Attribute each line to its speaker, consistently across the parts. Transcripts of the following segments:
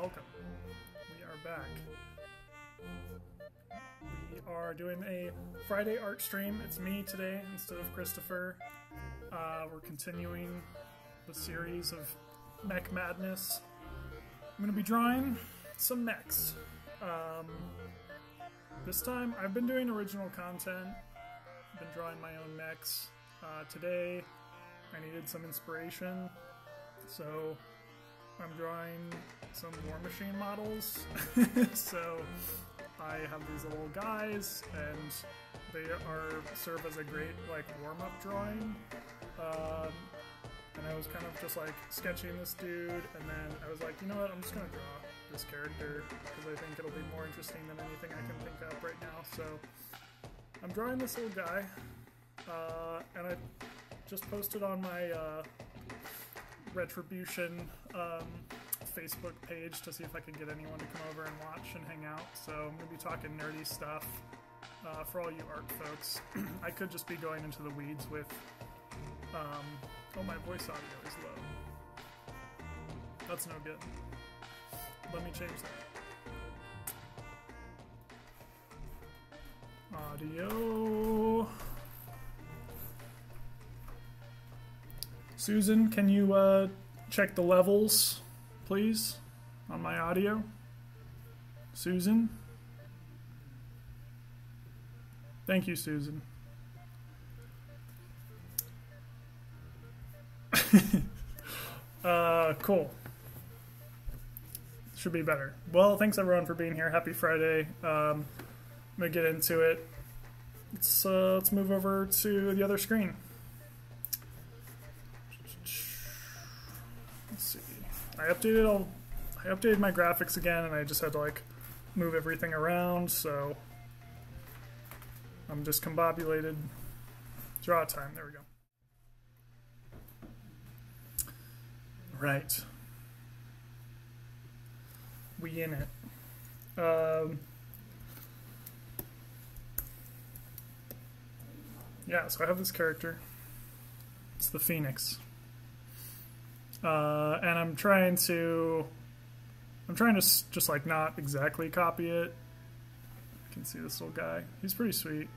Speaker 1: welcome. We are back. We are doing a Friday art stream. It's me today instead of Christopher. We're continuing the series of Mech Madness. I'm going to be drawing some mechs. This time, I've been doing original content. I've been drawing my own mechs. Today, I needed some inspiration, so I'm drawing some War Machine models. So I have these little guys, and they serve as a great warm-up drawing. And I was kind of just sketching this dude, and then I was like, you know what, I'm just gonna draw this character because I think it'll be more interesting than anything I can think of right now. So I'm drawing this little guy, and I just posted on my Retribution Facebook page to see if I could get anyone to come over and watch and hang out. So I'm going to be talking nerdy stuff for all you art folks. I could just be going into the weeds with... oh, my voice audio is low. That's no good. Let me change that. Audio... Susan, can you check the levels, please, on my audio? Susan? Thank you, Susan. Cool. Should be better. Well, thanks everyone for being here. Happy Friday. I'm gonna get into it. Let's move over to the other screen. I updated my graphics again, and I just had to move everything around, so I'm discombobulated. Draw time, there we go. Right. We in it. Yeah, so I have this character. It's the Phoenix. And I'm trying to just not exactly copy it. You can see this little guy. He's pretty sweet.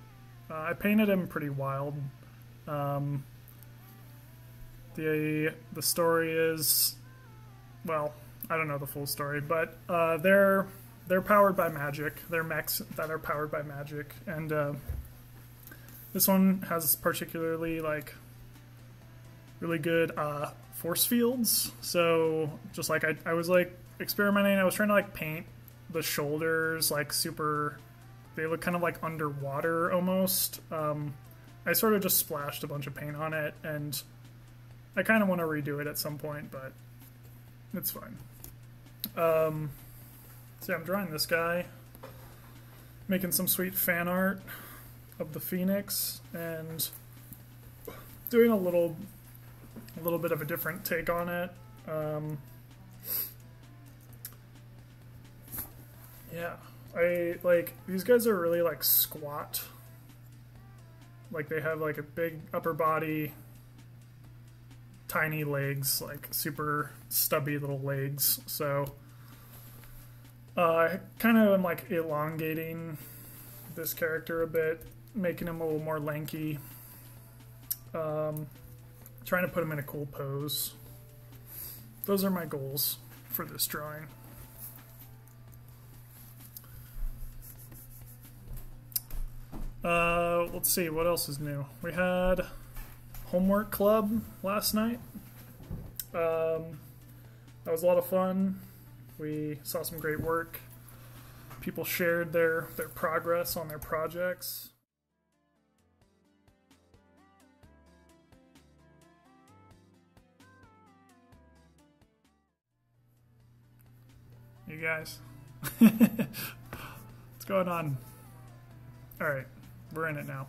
Speaker 1: I painted him pretty wild. The story is, well, I don't know the full story, but they're powered by magic. They're mechs that are powered by magic, and this one has particularly really good force fields. So just I was experimenting. I was trying to paint the shoulders super, they look kind of underwater almost. I sort of just splashed a bunch of paint on it, and I kind of want to redo it at some point, but it's fine. So yeah, I'm drawing this guy, making some sweet fan art of the Phoenix, and doing a little bit of a different take on it. Yeah, these guys are really squat. They have a big upper body, tiny legs, super stubby little legs. So I kind of am elongating this character a bit, making him a little more lanky. Trying to put him in a cool pose. Those are my goals for this drawing. Let's see, what else is new? We had homework club last night. That was a lot of fun. We saw some great work. People shared their progress on their projects. You guys. What's going on? Alright, we're in it now.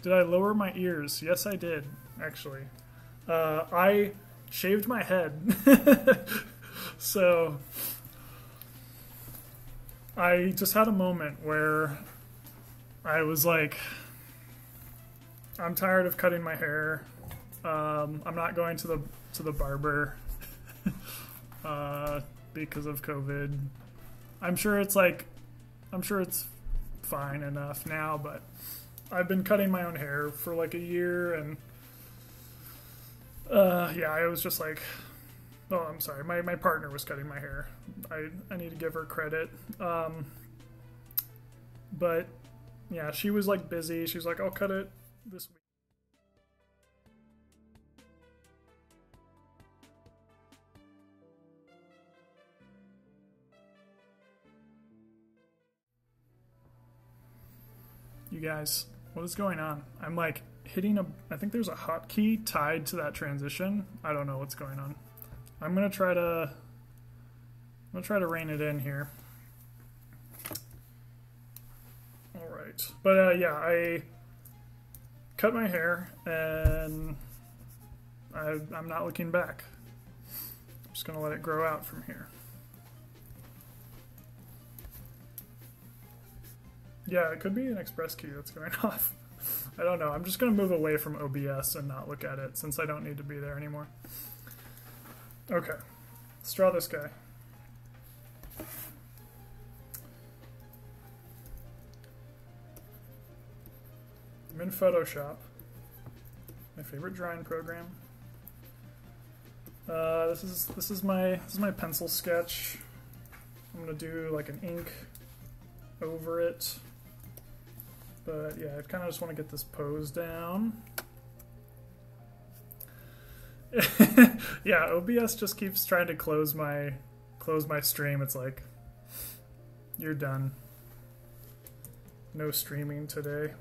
Speaker 1: Did I lower my ears? Yes, I did, actually. I shaved my head. So I just had a moment where I was I'm tired of cutting my hair. I'm not going to the barber. because of COVID. I'm sure it's fine enough now, but I've been cutting my own hair for like a year, and yeah, I was just like, oh, I'm sorry, my partner was cutting my hair. I need to give her credit. But yeah, she was like busy. She was like, I'll cut it this week. You guys, what is going on? I'm like hitting I think there's a hotkey tied to that transition. I don't know what's going on. I'm gonna try to rein it in here. All right, but yeah, I cut my hair and I'm not looking back. I'm just gonna let it grow out from here. Yeah, it could be an express key that's going off. I don't know. I'm just going to move away from OBS and not look at it since I don't need to be there anymore. Okay. Let's draw this guy. I'm in Photoshop. My favorite drawing program. This is my pencil sketch. I'm going to do like an ink over it. But yeah, I kind of just want to get this pose down. Yeah, OBS just keeps trying to close my stream. It's like, you're done. No streaming today.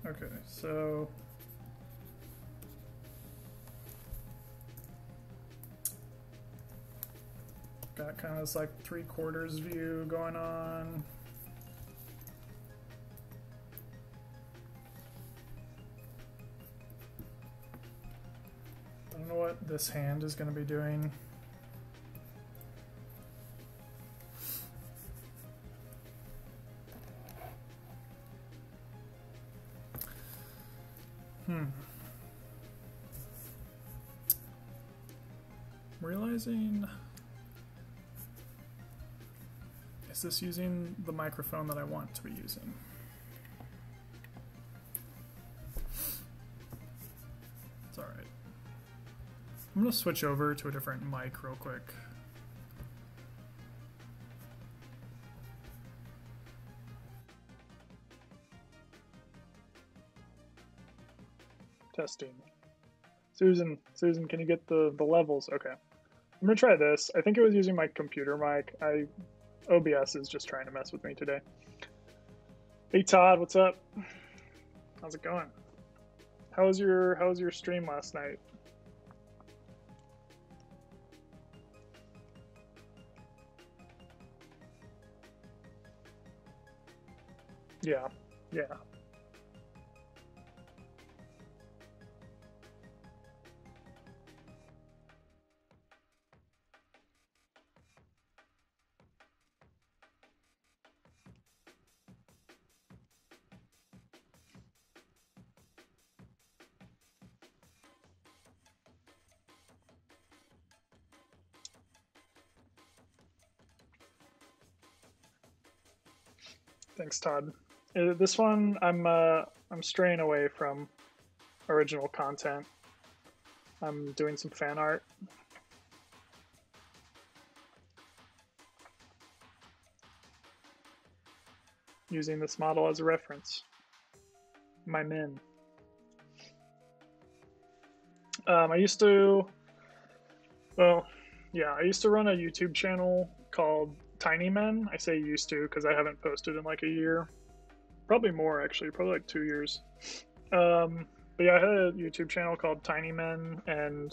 Speaker 1: Okay, so got kind of this like 3/4 view going on. I don't know what this hand is going to be doing. I'm realizing, is this using the microphone that I want to be using? It's alright. I'm going to switch over to a different mic real quick. Testing. Susan, can you get the levels? Okay. I'm going to try this. I think it was using my computer mic. OBS is just trying to mess with me today. Hey Todd, what's up? How's it going? How was your stream last night? Yeah. Thanks, Todd. This one, I'm straying away from original content. I'm doing some fan art. Using this model as a reference. My min. I used to run a YouTube channel called Tiny Men. I say used to because I haven't posted in like a year. Probably more actually, probably like 2 years. But yeah, I had a YouTube channel called Tiny Men, and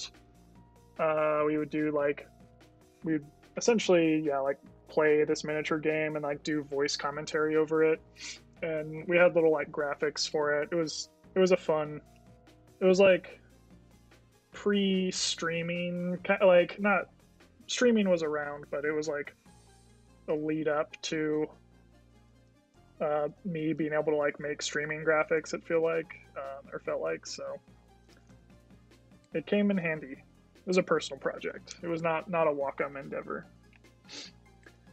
Speaker 1: we'd essentially, yeah, like play this miniature game and like do voice commentary over it. And we had little like graphics for it. It was like pre-streaming, like not streaming was around, but it was like a lead up to me being able to like make streaming graphics. It felt like, so it came in handy. was a personal project. It was not a Wacom endeavor.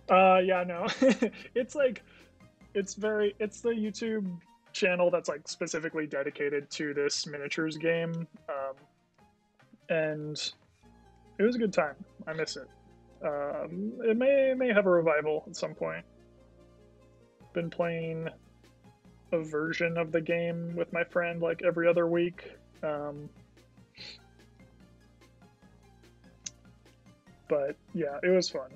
Speaker 1: Yeah, no. It's like it's the YouTube channel that's like specifically dedicated to this miniatures game. And it was a good time. I miss it. It may have a revival at some point. Been playing a version of the game with my friend like every other week. But yeah, it was fun.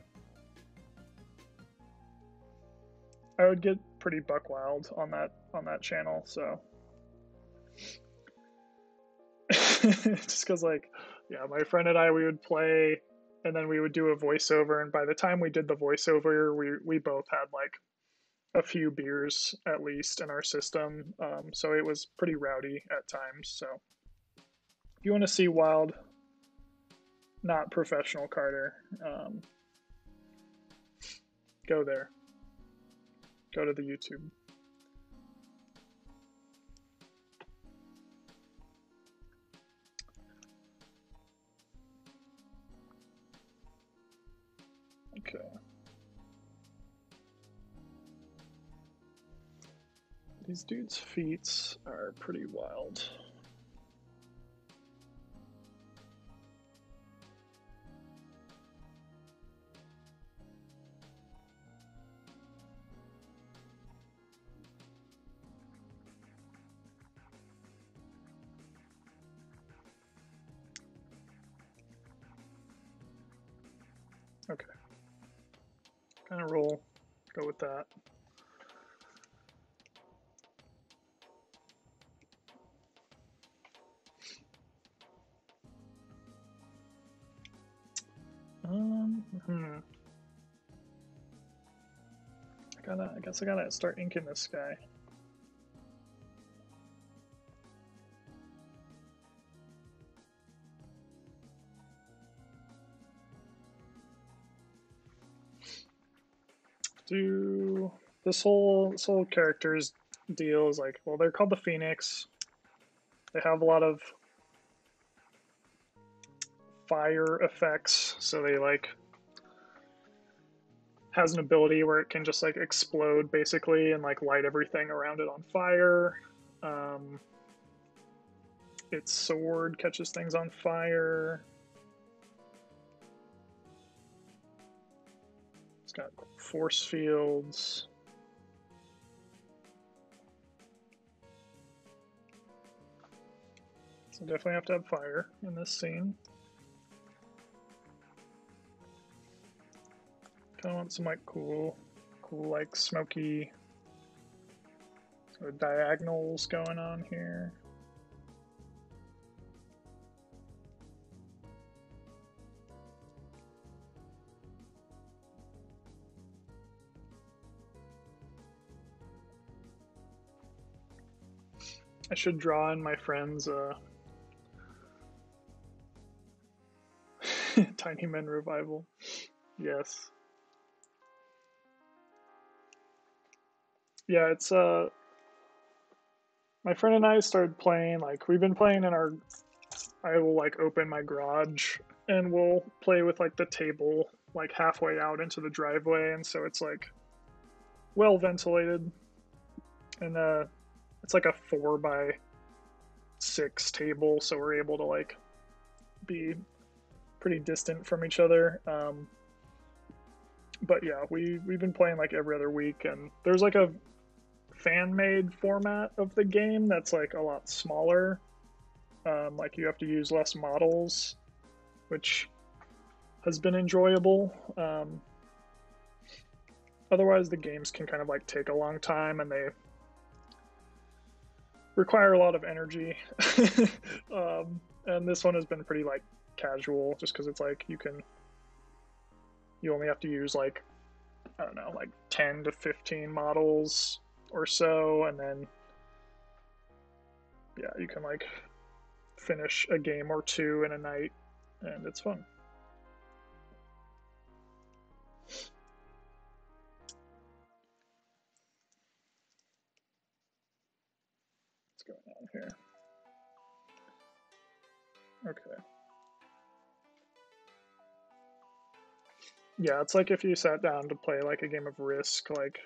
Speaker 1: I would get pretty buck wild on that channel, so just because like yeah, my friend and I, we would play and then we would do a voiceover, and by the time we did the voiceover, we both had like a few beers at least in our system, so it was pretty rowdy at times. So if you want to see wild, not professional Carter, go there. Go to the YouTube. Okay. These dudes' feats are pretty wild. Okay. Kind of roll. Go with that. I guess I gotta start inking this guy. Do this whole characters deal is like, well, they're called the Phoenix. They have a lot of fire effects, so they like has an ability where it can just like explode basically and like light everything around it on fire. Its sword catches things on fire. It's got force fields. So definitely have to have fire in this scene. Kind of want some like cool like smoky sort of diagonals going on here. I should draw in my friend's Tiny Men revival. Yes. Yeah, it's my friend and I started playing, like we've been playing in our, I will like open my garage and we'll play with like the table like halfway out into the driveway, and so it's like well ventilated, and it's like a 4x6 table, so we're able to like be pretty distant from each other. But yeah, we've been playing like every other week, and there's like a fan-made format of the game that's like a lot smaller. Like you have to use less models, which has been enjoyable. Otherwise, the games can kind of like take a long time, and they require a lot of energy. And this one has been pretty like casual, just because it's like you only have to use like, I don't know, like 10 to 15 models or so, and then yeah, you can like finish a game or two in a night, and it's fun. What's going on here? Okay. Yeah, it's like if you sat down to play like a game of Risk, like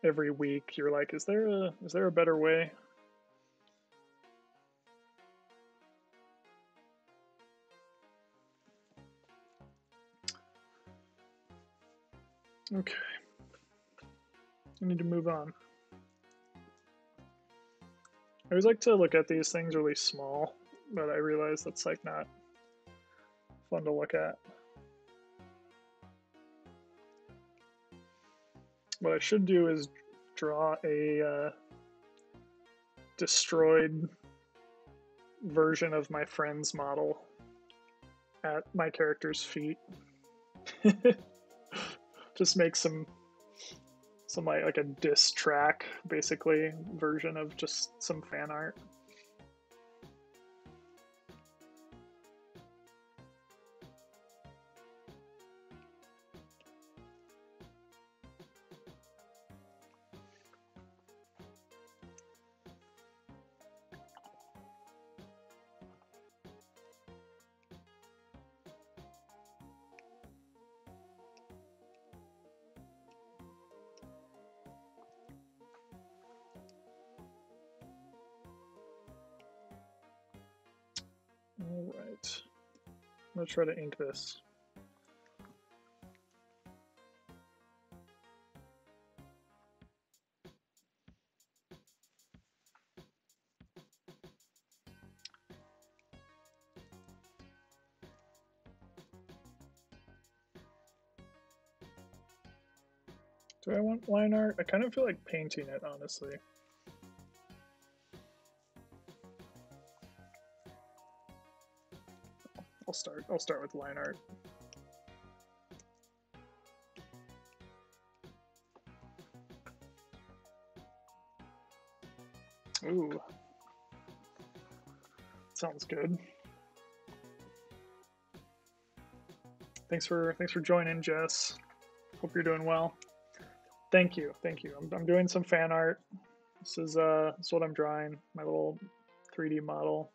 Speaker 1: every week, you're like, is there a better way? Okay, I need to move on. I always like to look at these things really small, but I realize that's like not fun to look at. What I should do is draw a destroyed version of my friend's model at my character's feet. Just make some like a diss track basically version of just some fan art. All right, I'm gonna try to ink this. Do I want line art? I kind of feel like painting it, honestly. I'll start with line art. Ooh. Sounds good. Thanks for joining, Jess. Hope you're doing well. Thank you, thank you. I'm doing some fan art. This is what I'm drawing. My little 3D model.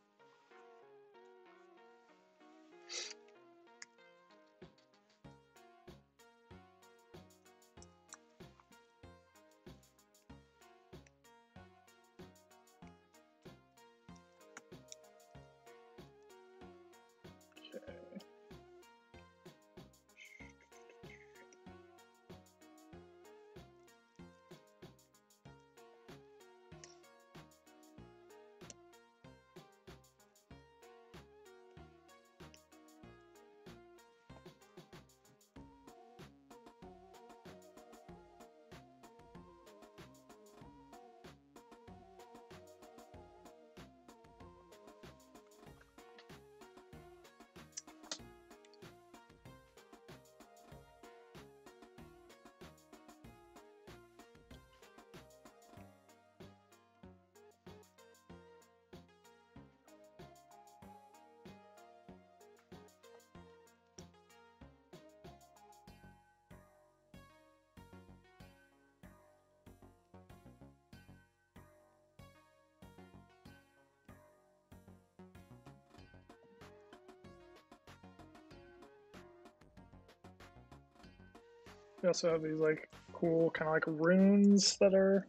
Speaker 1: They also have these like cool kind of like runes that are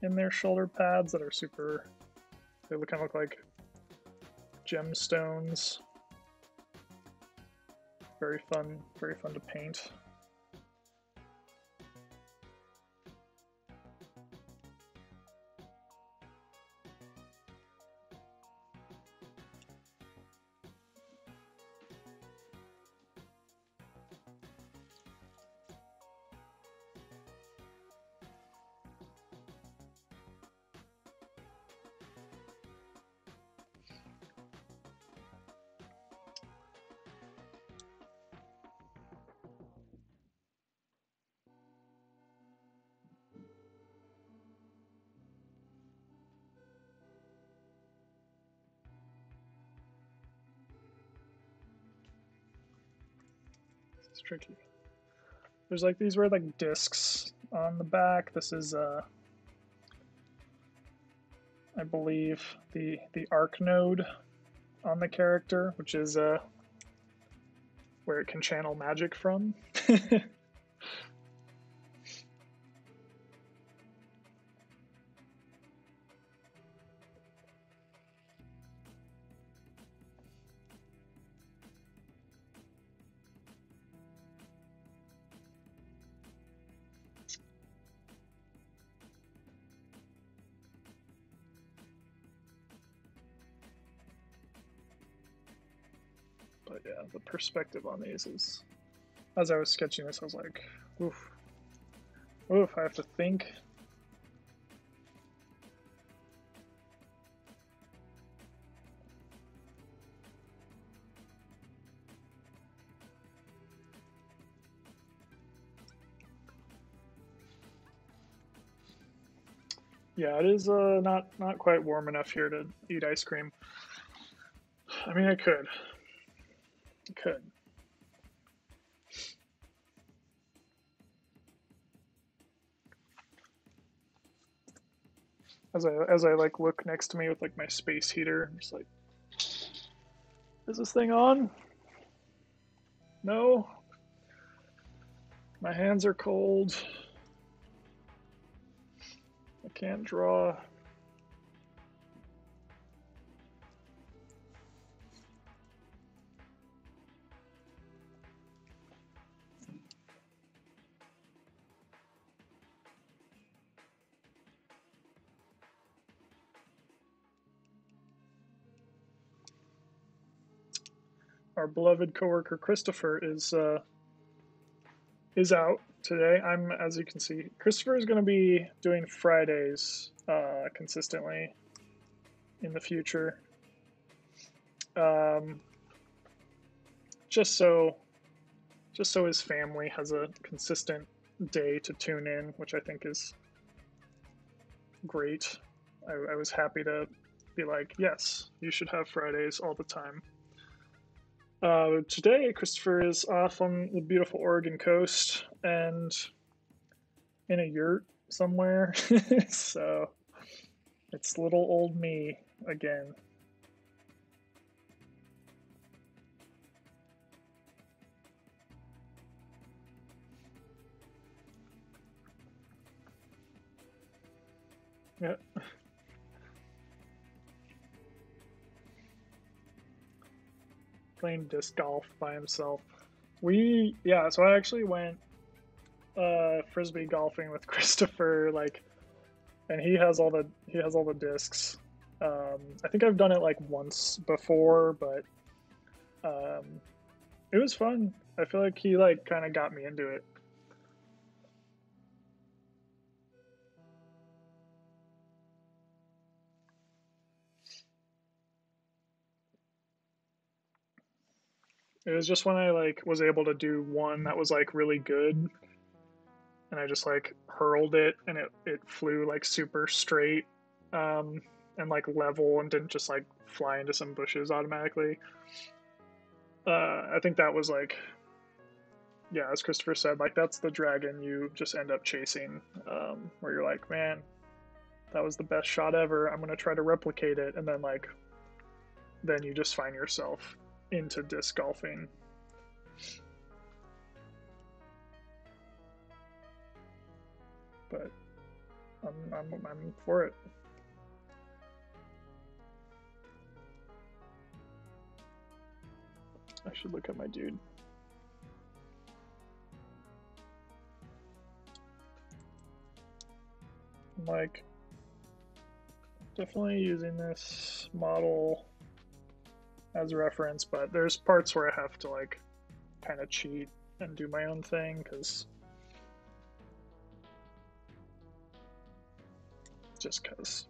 Speaker 1: in their shoulder pads that are super. They kind of look like gemstones. Very fun to paint. It's tricky. There's like these weird like discs on the back. This is I believe the arc node on the character, which is where it can channel magic from. But yeah, the perspective on these is, as I was sketching this, I was like, oof, oof, I have to think. Yeah, it is not quite warm enough here to eat ice cream. I mean, I could. As I like look next to me with like my space heater, I'm just like, is this thing on? No, my hands are cold. I can't draw. Our beloved coworker Christopher is out today. I'm, as you can see, Christopher is going to be doing Fridays consistently in the future. Um, just so his family has a consistent day to tune in, which I think is great. I was happy to be like, yes, you should have Fridays all the time. Today, Christopher is off on the beautiful Oregon coast and in a yurt somewhere. So it's little old me again. Yeah. Playing disc golf by himself. So I actually went frisbee golfing with Christopher, like, and he has all the discs. I think I've done it like once before, but um, it was fun. I feel like he like kind of got me into it. It was just when I like was able to do one that was like really good, and I just like hurled it, and it flew like super straight, um, and like level, and didn't just like fly into some bushes automatically. I think that was like, yeah, as Christopher said, like that's the dragon you just end up chasing, where you're like, man, that was the best shot ever. I'm gonna try to replicate it, and then like, then you just find yourself into disc golfing. But I'm for it. I should look at my dude. I'm like definitely using this model as a reference, but there's parts where I have to like kind of cheat and do my own thing because just because.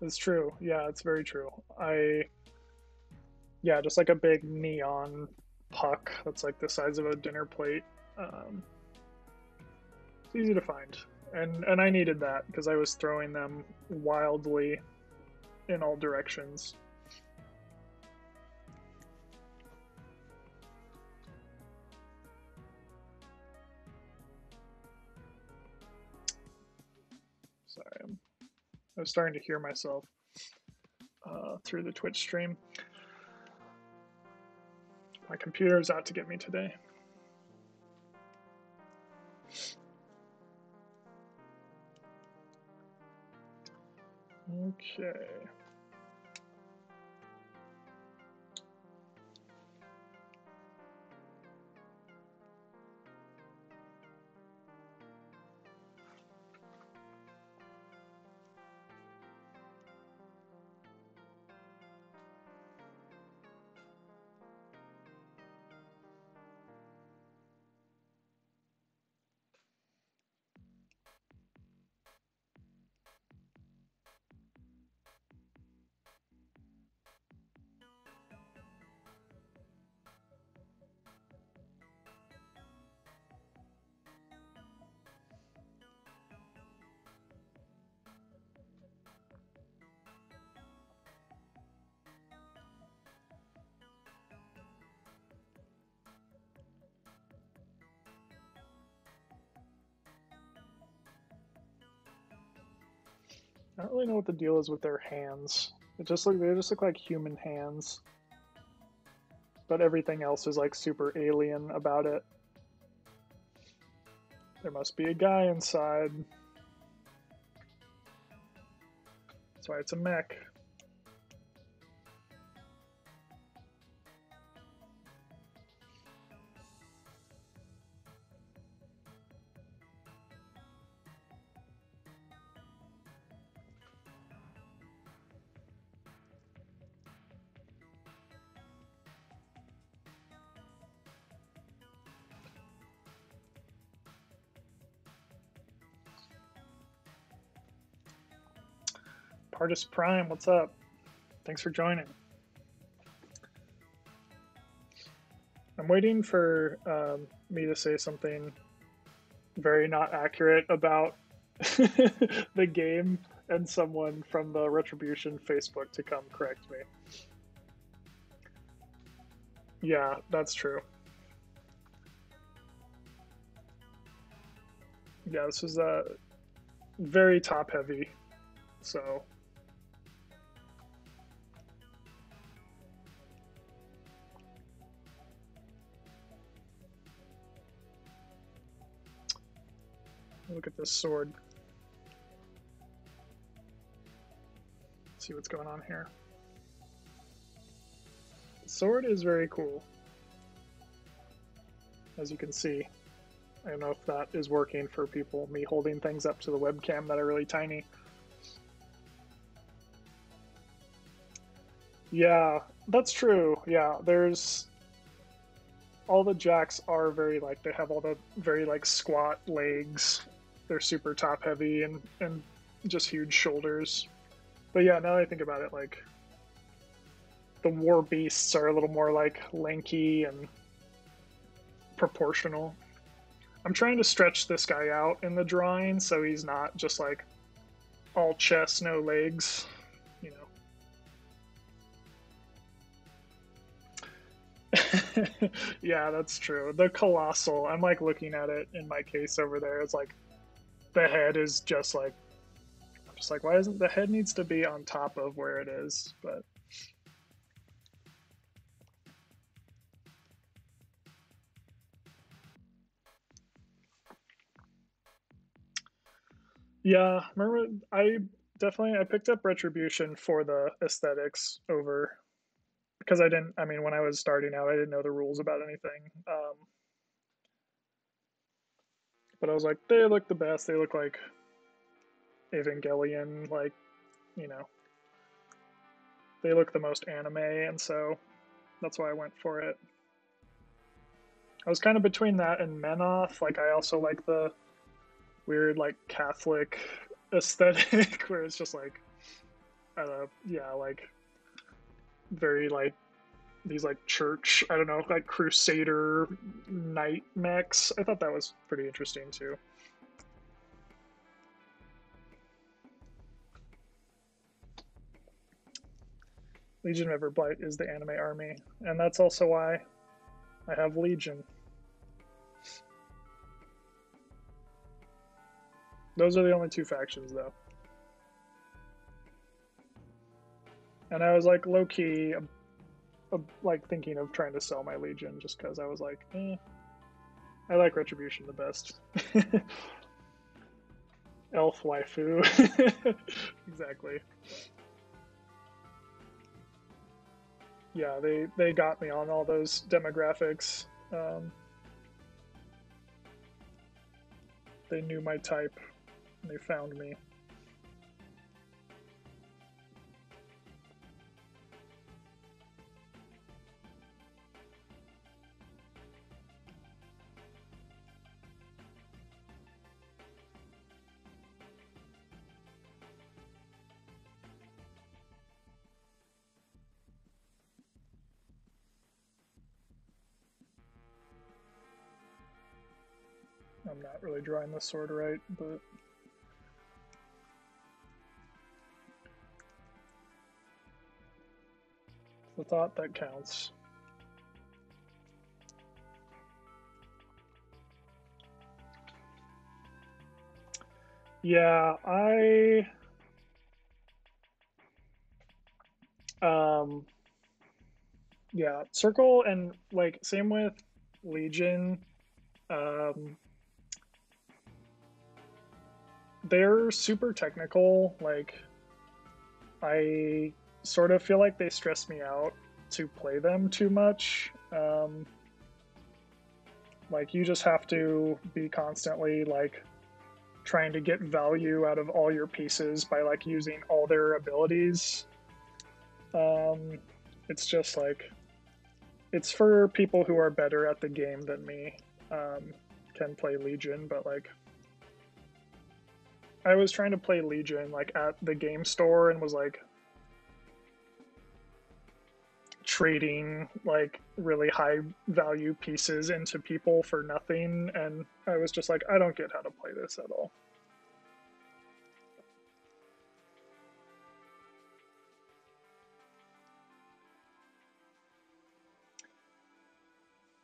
Speaker 1: It's true. Yeah, it's very true. Yeah, just like a big neon puck that's like the size of a dinner plate. Um, it's easy to find, and I needed that because I was throwing them wildly in all directions. Sorry, I was starting to hear myself through the Twitch stream. My computer's out to get me today. Okay. I don't really know what the deal is with their hands. They just look like human hands. But everything else is like super alien about it. There must be a guy inside. That's why it's a mech. Partis Prime, what's up? Thanks for joining. I'm waiting for me to say something very not accurate about the game and someone from the Retribution Facebook to come correct me. Yeah, that's true. Yeah, this was very top heavy, so look at this sword. Let's see what's going on here. The sword is very cool, as you can see. I don't know if that is working for people, me holding things up to the webcam that are really tiny. Yeah, that's true. Yeah, there's all the jacks are very like they have all the very like squat legs. They're super top heavy and just huge shoulders. But yeah, now that I think about it, like the war beasts are a little more like lanky and proportional. I'm trying to stretch this guy out in the drawing so he's not just like all chest, no legs, you know. Yeah, that's true. The colossal, I'm like looking at it in my case over there. It's like the head is just like, I'm just like, why isn't the head needs to be on top of where it is? But yeah, remember I picked up Retribution for the aesthetics over because I mean when I was starting out I didn't know the rules about anything. But I was like, they look the best. They look like Evangelion, like, you know, they look the most anime, and so that's why I went for it. I was kind of between that and Menoth. Like, I also like the weird, like, Catholic aesthetic, where it's just like, yeah, like, very, like, these like church, I don't know, like crusader knight mechs. I thought that was pretty interesting too. Legion of Everblight is the anime army, and that's also why I have Legion. Those are the only two factions, though. And I was like low key, like thinking of trying to sell my Legion just because I was like, I like Retribution the best. Elf waifu. Exactly. Yeah, they got me on all those demographics. They knew my type. And they found me. I'm not really drawing the sword right, but the thought that counts. Yeah, yeah, Circle and like same with Legion. Um, they're super technical. Like, I sort of feel like they stress me out to play them too much. Like, you just have to be constantly like trying to get value out of all your pieces by like using all their abilities. It's just like it's for people who are better at the game than me, can play Legion, but like I was trying to play Legion like at the game store and was like trading like really high value pieces into people for nothing, and I was just like, I don't get how to play this at all.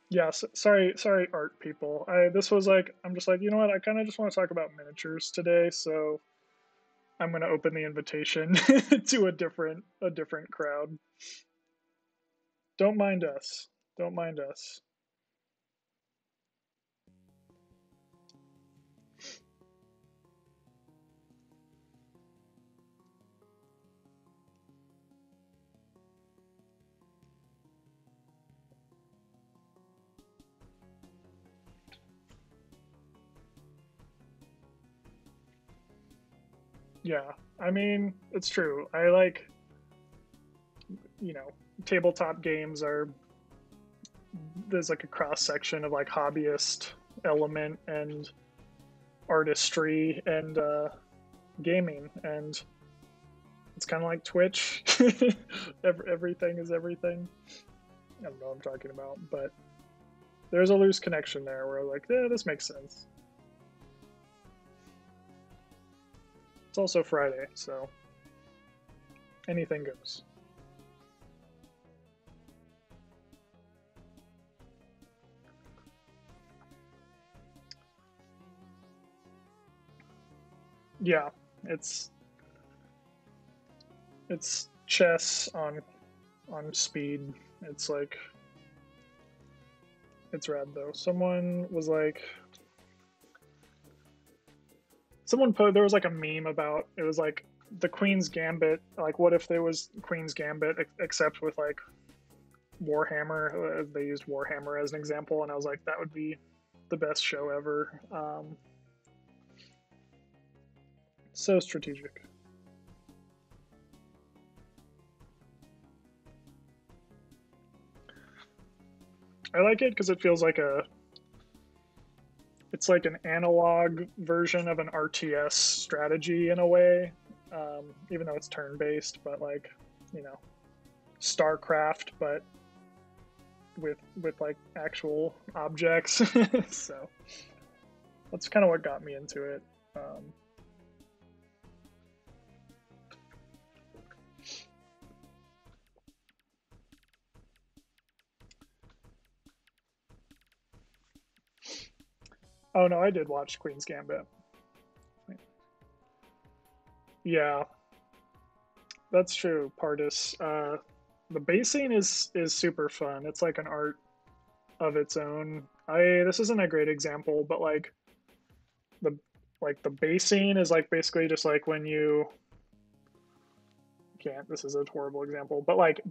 Speaker 1: Yes, sorry, art people. This was like, I'm just like, you know what? I kind of just want to talk about miniatures today, so I'm gonna open the invitation to a different crowd. Don't mind us. Don't mind us. Yeah, I mean, it's true. I like, you know, tabletop games are there's like a cross section of like hobbyist element and artistry and gaming, and it's kind of like Twitch. Everything is everything. I don't know what I'm talking about, but there's a loose connection there where like, yeah, this makes sense. It's also Friday, so anything goes. Yeah, it's it's chess on speed. It's like it's rad though. Someone was like someone put there was like a meme about it was like the Queen's Gambit. Like, what if there was Queen's Gambit except with like Warhammer? They used Warhammer as an example, and I was like, that would be the best show ever. So strategic. I like it because it feels like it's like an analog version of an RTS strategy in a way, even though it's turn based, but like, you know, StarCraft, but with like actual objects. So that's kind of what got me into it. Oh no, I did watch Queen's Gambit. Yeah, that's true. Partis. The basing is super fun. It's like an art of its own. I This isn't a great example, but the the basing is like basically just like when you can't. This is a horrible example, but like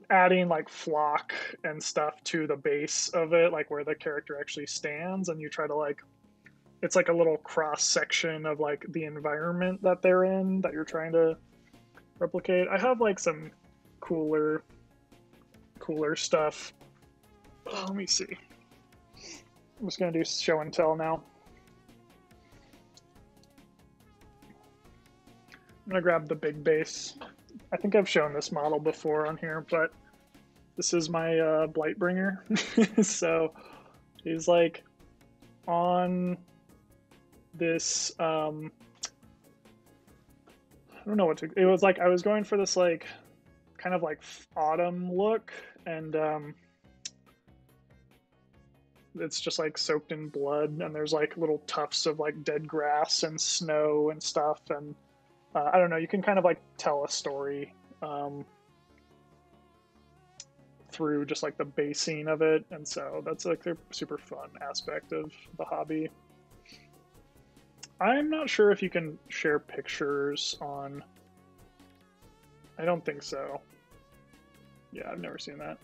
Speaker 1: adding like flock and stuff to the base of it, like where the character actually stands, and you try to like it's like a little cross section of like the environment that they're in that you're trying to replicate. I have like some cooler stuff. Oh, let me see. I'm just gonna do show and tell now. I'm gonna grab the big base. I think I've shown this model before on here, but this is my Blightbringer. So he's like on this I don't know what to. It was like I was going for this like kind of like autumn look, and it's just like soaked in blood, and there's like little tufts of like dead grass and snow and stuff, and I don't know. You can kind of like tell a story through just like the basing of it, and so that's like a super fun aspect of the hobby. I'm not sure if you can share pictures on. I don't think so. Yeah, I've never seen that.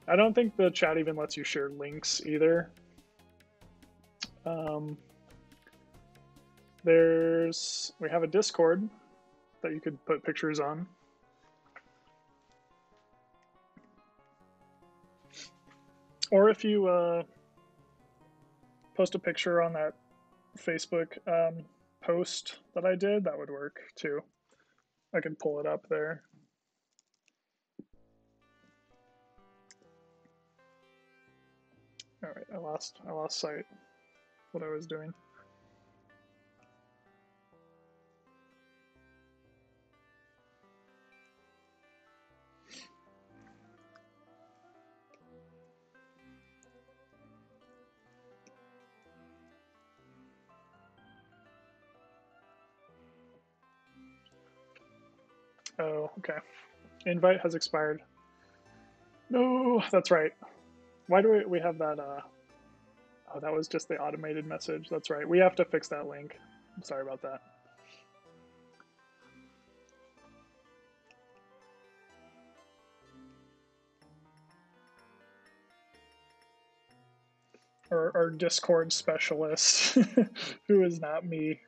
Speaker 1: I don't think the chat even lets you share links either. We have a Discord that you could put pictures on. Or if you post a picture on that Facebook post that I did, that would work too. I could pull it up there. All right, I lost sight what I was doing. Oh, okay. Invite has expired. No, that's right. Why do we have that? Oh, that was just the automated message. That's right. We have to fix that link. I'm sorry about that. Our Discord specialist, who is not me,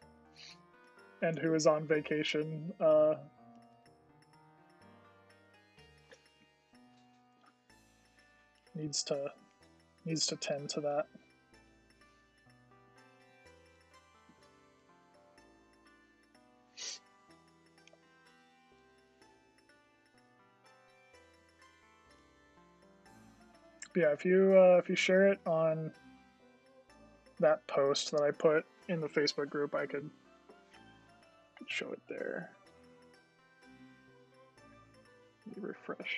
Speaker 1: and who is on vacation. Needs to tend to that. But yeah, if you share it on that post that I put in the Facebook group, I could show it there. Let me refresh.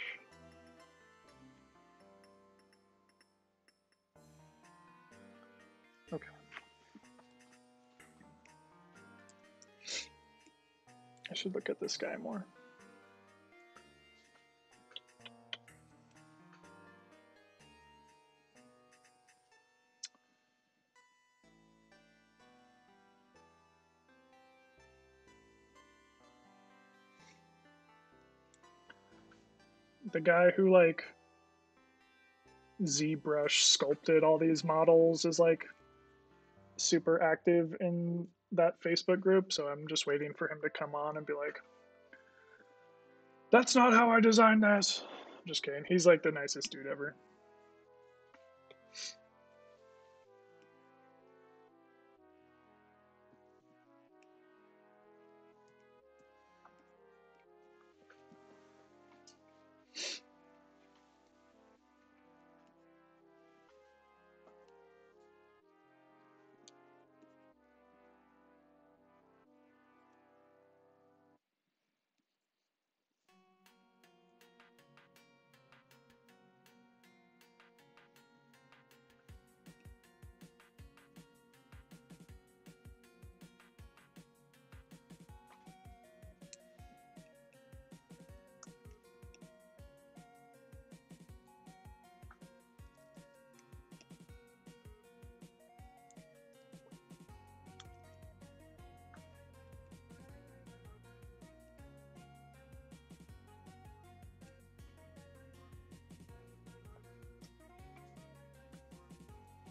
Speaker 1: Okay. I should look at this guy more. The guy who like ZBrush sculpted all these models is like super active in that Facebook group, so I'm just waiting for him to come on and be like, that's not how I designed this. I'm just kidding. He's like the nicest dude ever.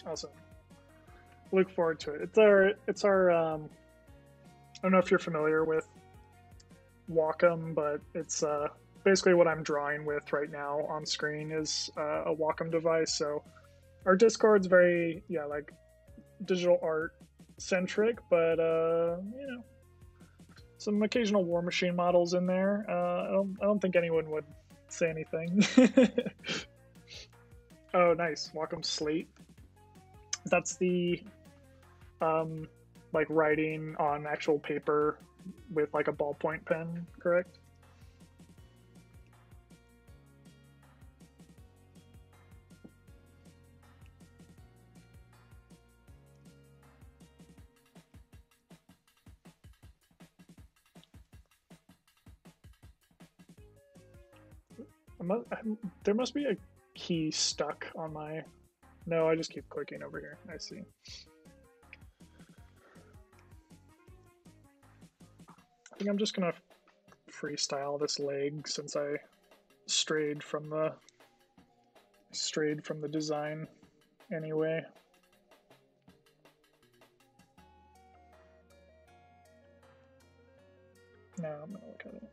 Speaker 1: Awesome. Look forward to it. It's our. I don't know if you're familiar with Wacom, but it's basically what I'm drawing with right now on screen is a Wacom device. So our Discord's very like digital art centric, but you know, some occasional War Machine models in there. I don't think anyone would say anything. Oh, nice. Wacom Slate. That's the um, like writing on actual paper with like a ballpoint pen, correct? There must be a key stuck on my. No, I just keep clicking over here. I see. I think I'm just gonna freestyle this leg since I strayed from the design anyway. Now I'm gonna look at it.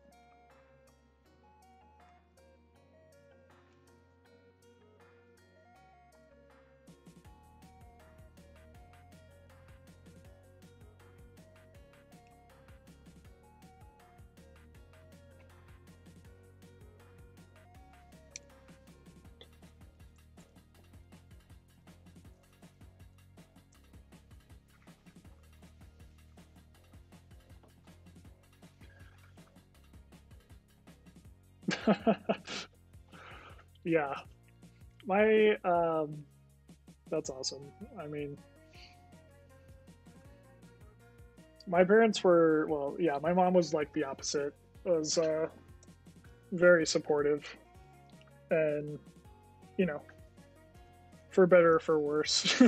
Speaker 1: Yeah, my that's awesome. I mean, my parents were well, yeah. My mom was like the opposite. Was very supportive, and you know, for better or for worse.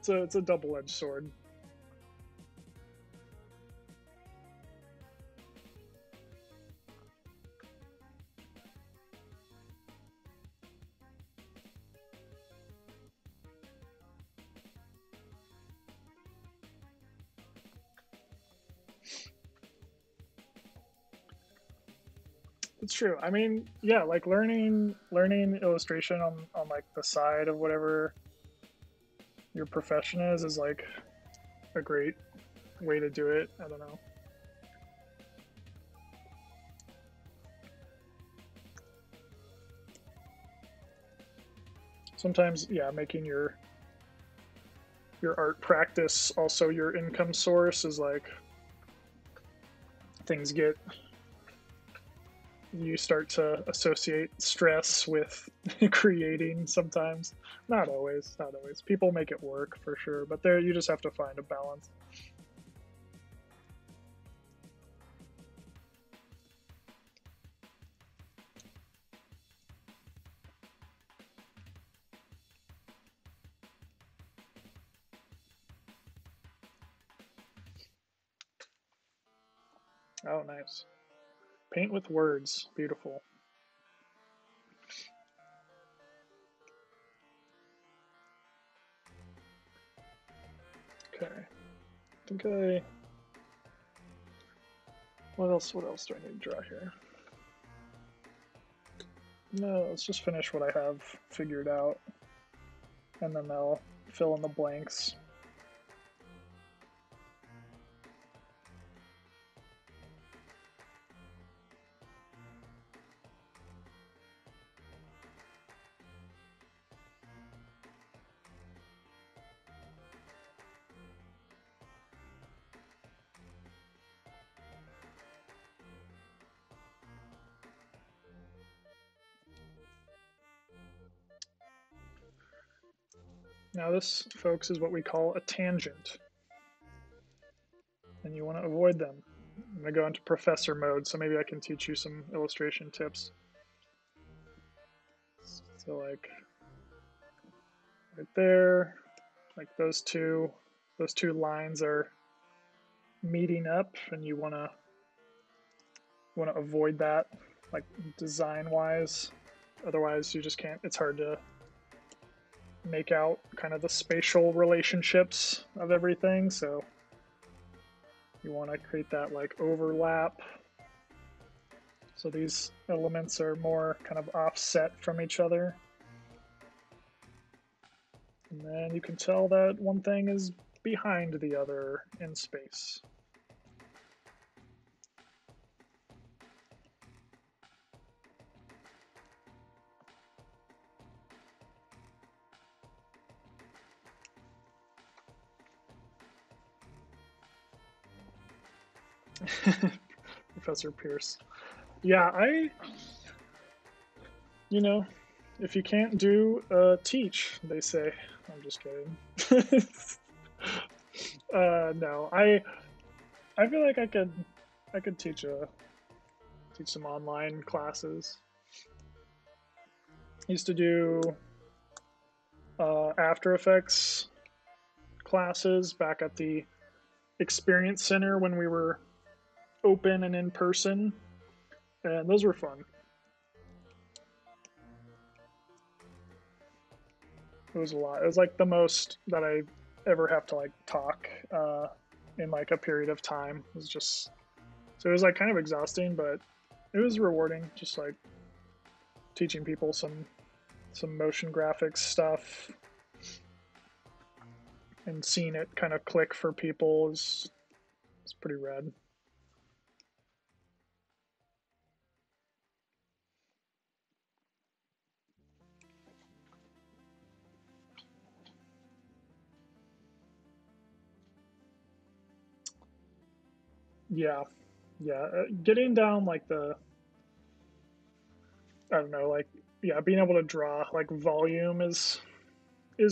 Speaker 1: It's a double edged sword. It's true. I mean, yeah, like learning illustration on like the side of whatever your profession is like a great way to do it. I don't know. Sometimes, yeah, making your art practice also your income source is like things get you start to associate stress with creating sometimes. Not always, not always. People make it work for sure, but there you just have to find a balance. Oh, nice. Paint with words. Beautiful. Okay. I think I. What else? What else do I need to draw here? No, let's just finish what I have figured out, and then I'll fill in the blanks. Now this, folks, is what we call a tangent, and you want to avoid them. I'm going to go into professor mode, so maybe I can teach you some illustration tips. So like right there, like those two lines are meeting up, and you want to avoid that, like design wise. Otherwise, you just can't. It's hard to make out kind of the spatial relationships of everything. So you want to create that like overlap. So these elements are more kind of offset from each other. And then you can tell that one thing is behind the other in space. Professor Pierce. Yeah, you know, if you can't do, teach, they say. I'm just kidding. No, I feel like I could teach some online classes. I used to do After Effects classes back at the Experience Center when we were open and in person, and those were fun. It was a lot. It was like the most that I ever have to like talk in like a period of time. It was just so it was like kind of exhausting, but it was rewarding. Just like teaching people some motion graphics stuff and seeing it kind of click for people is pretty rad. Yeah, yeah. Getting down like the I don't know, like yeah, being able to draw like volume is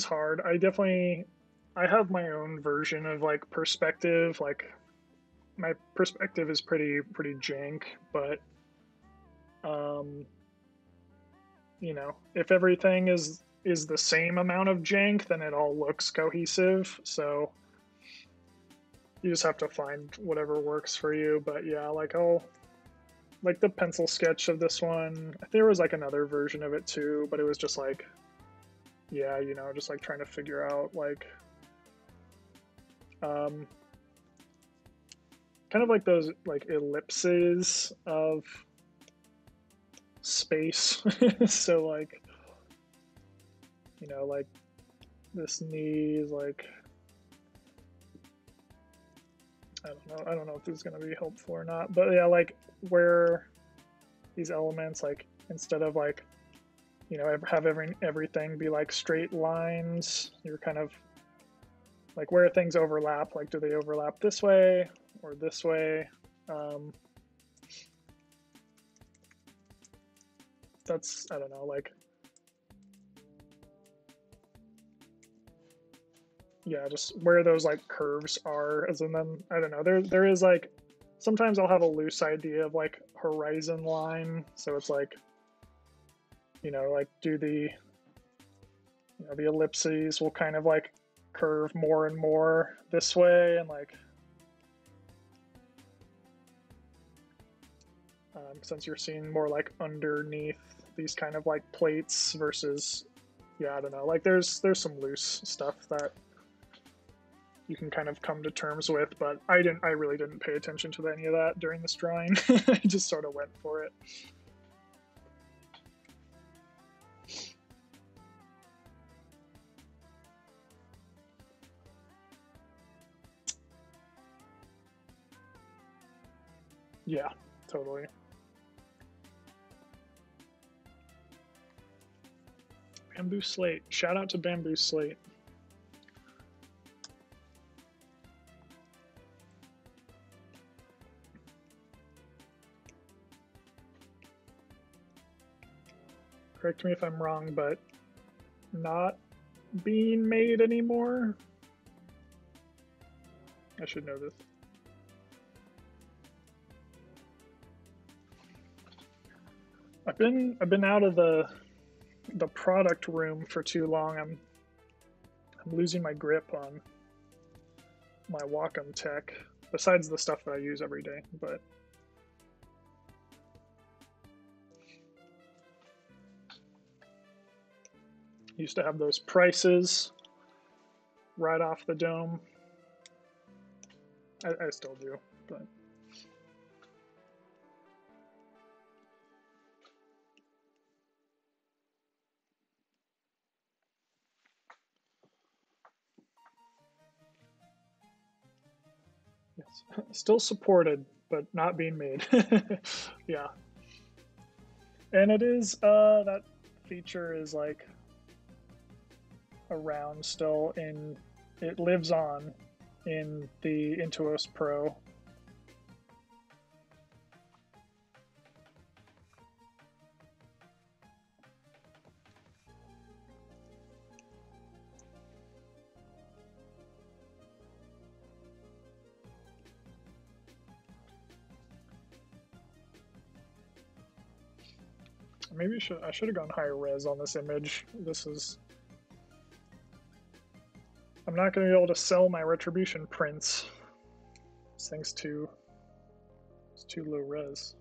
Speaker 1: hard. I have my own version of like perspective. Like my perspective is pretty jank, but um, if everything is the same amount of jank, then it all looks cohesive. So you just have to find whatever works for you. But yeah, like I'll like the pencil sketch of this one. There was like another version of it too, but it was just like yeah, just like trying to figure out like um kind of like those like ellipses of space. So like like this knee is like I don't know if this is going to be helpful or not, but yeah, like where these elements like instead of like have everything be like straight lines, you're kind of like where things overlap, like do they overlap this way or this way? That's I don't know, like yeah, just where those like curves are, as in then I don't know. There is like sometimes I'll have a loose idea of like horizon line, so it's like like do the the ellipses will kind of like curve more and more this way, and like since you're seeing more like underneath these kind of like plates versus yeah, I don't know, like there's some loose stuff that you can kind of come to terms with, but I really didn't pay attention to any of that during this drawing. I just sort of went for it. Yeah, totally. Bamboo Slate. Shout out to Bamboo Slate. Correct me if I'm wrong, but not being made anymore. I should know this. I've been out of the product room for too long. I'm losing my grip on my Wacom tech, besides the stuff that I use every day, but Used to have those prices right off the dome. I still do, but yes, still supported, but not being made. Yeah, and it is that feature is like around still in it lives on in the Intuos Pro. Maybe I should have gone higher res on this image. This is I'm not going to be able to sell my retribution prints. This thing's it's too low res.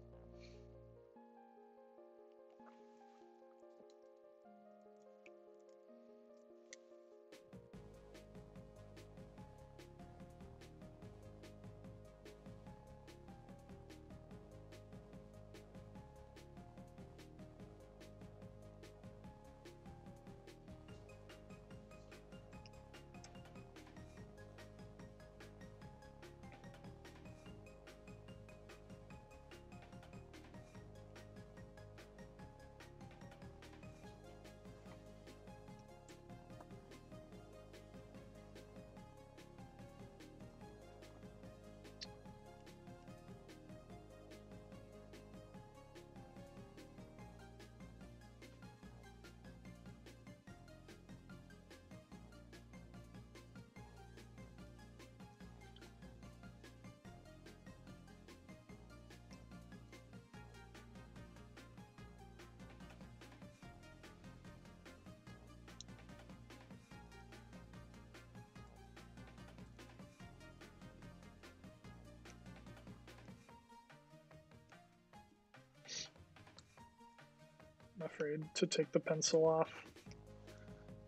Speaker 1: I'm afraid to take the pencil off.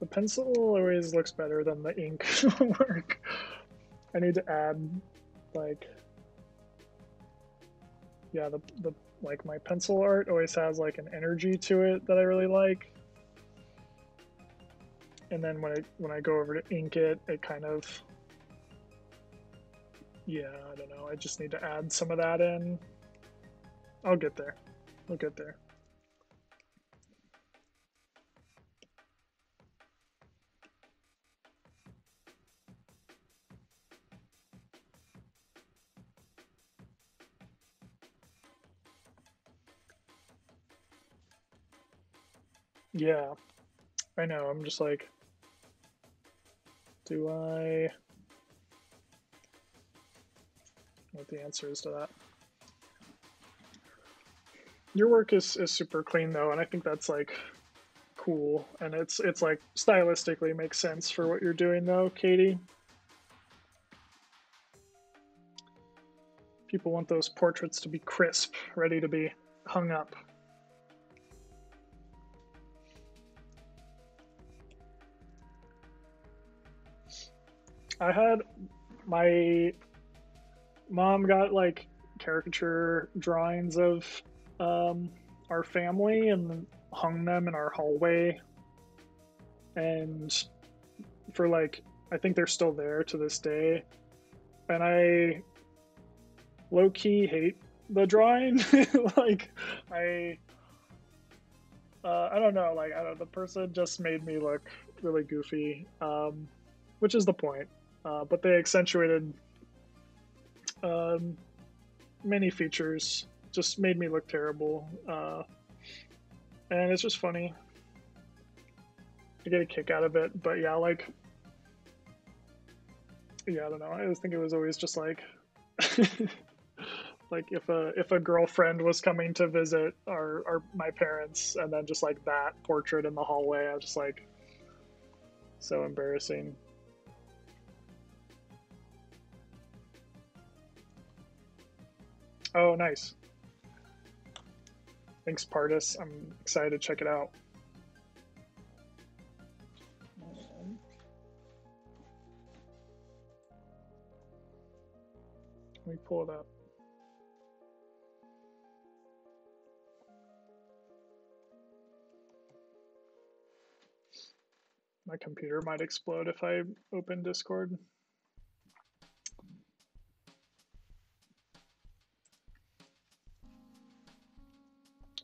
Speaker 1: The pencil always looks better than the ink work. I need to add, like, yeah, the like my pencil art always has like an energy to it that I really like. And then when I go over to ink it, it kind of, yeah, I don't know. I just need to add some of that in. I'll get there. We'll get there. Yeah, I know. I'm just like, do I? What the answer is to that? Your work is super clean though, and I think that's like cool, and it's like stylistically makes sense for what you're doing though, Katie. People want those portraits to be crisp, ready to be hung up. I had my mom got like caricature drawings of our family and hung them in our hallway. And for like, I think they're still there to this day. And I low key hate the drawing. Like, I don't know. Like, I don't know. The person just made me look really goofy, which is the point. But they accentuated many features, just made me look terrible. And it's just funny. I get a kick out of it. But yeah, like, yeah, I don't know. I just think it was always just like, like if a girlfriend was coming to visit our my parents, and then just like that portrait in the hallway, I was just like, so embarrassing. Oh, nice. Thanks, Pardis. I'm excited to check it out. Let me pull it up. My computer might explode if I open Discord.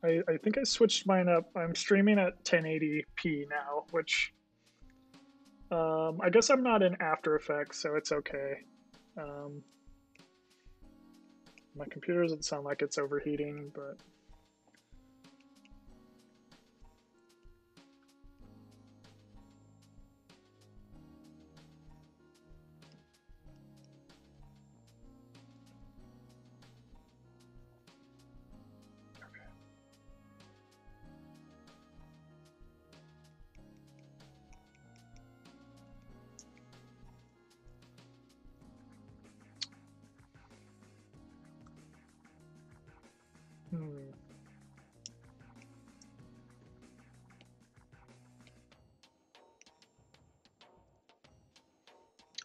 Speaker 1: I think I switched mine up. I'm streaming at 1080p now, which I guess I'm not in After Effects, so it's okay. My computer doesn't sound like it's overheating, but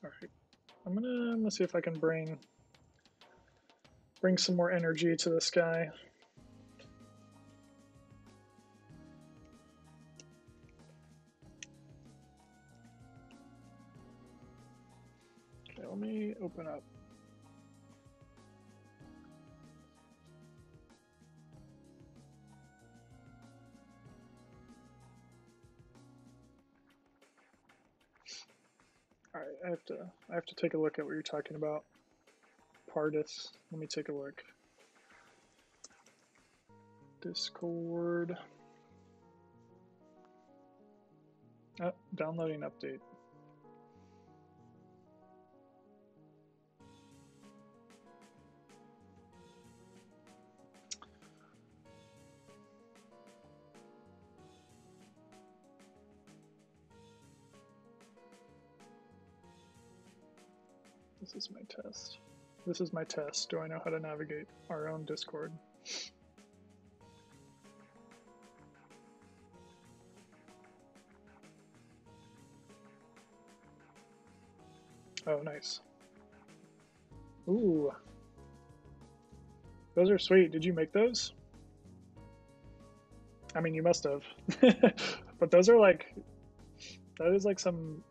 Speaker 1: all right. I'm gonna see if I can bring some more energy to this guy. Okay, let me open up. All right, I have to take a look at what you're talking about. Pardis. Let me take a look. Discord. Oh, downloading update. This is my test. This is my test. Do I know how to navigate our own Discord? Oh, nice. Ooh. Those are sweet. Did you make those? I mean, you must have. But those are like, that is like some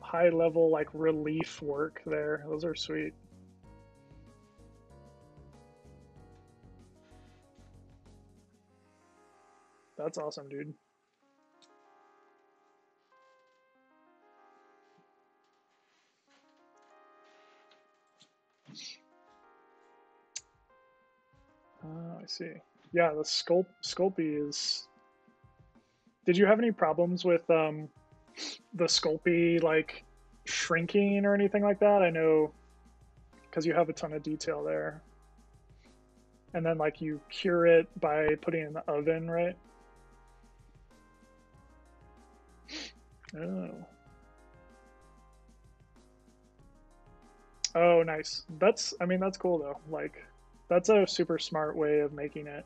Speaker 1: high level like relief work there. Those are sweet. That's awesome, dude. I see. Yeah, the Sculpey is. Did you have any problems with the Sculpey like shrinking or anything like that? I know because you have a ton of detail there. And then like you cure it by putting it in the oven, right? Oh. Oh, nice. I mean, that's cool though. Like, that's a super smart way of making it.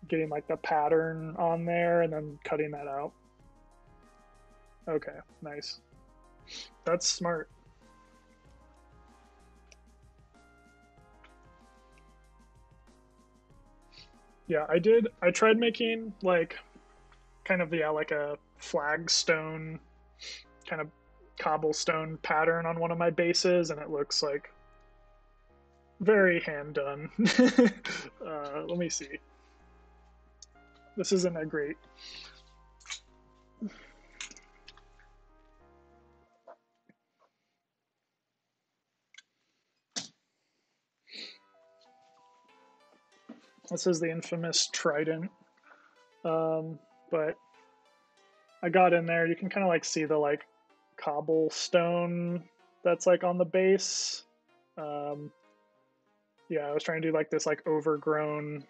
Speaker 1: Getting like the pattern on there and then cutting that out. Okay, nice. That's smart. Yeah, I tried making like kind of, yeah, like a flagstone kind of cobblestone pattern on one of my bases, and it looks like very hand done. Let me see. This isn't a great. This is the infamous trident. But I got in there. You can kind of like see the like cobblestone that's like on the base. Yeah, I was trying to do like this like overgrown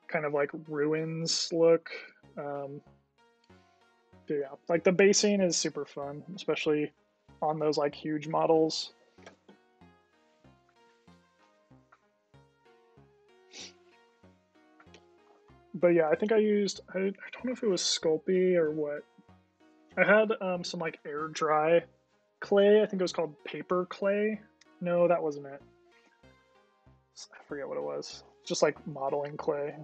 Speaker 1: kind of like ruins look. Yeah, like the basing is super fun, especially on those like huge models. But yeah, I think I used, I don't know if it was Sculpey or what. I had some like air dry clay. I think it was called paper clay. No, that wasn't it. I forget what it was. Just like modeling clay.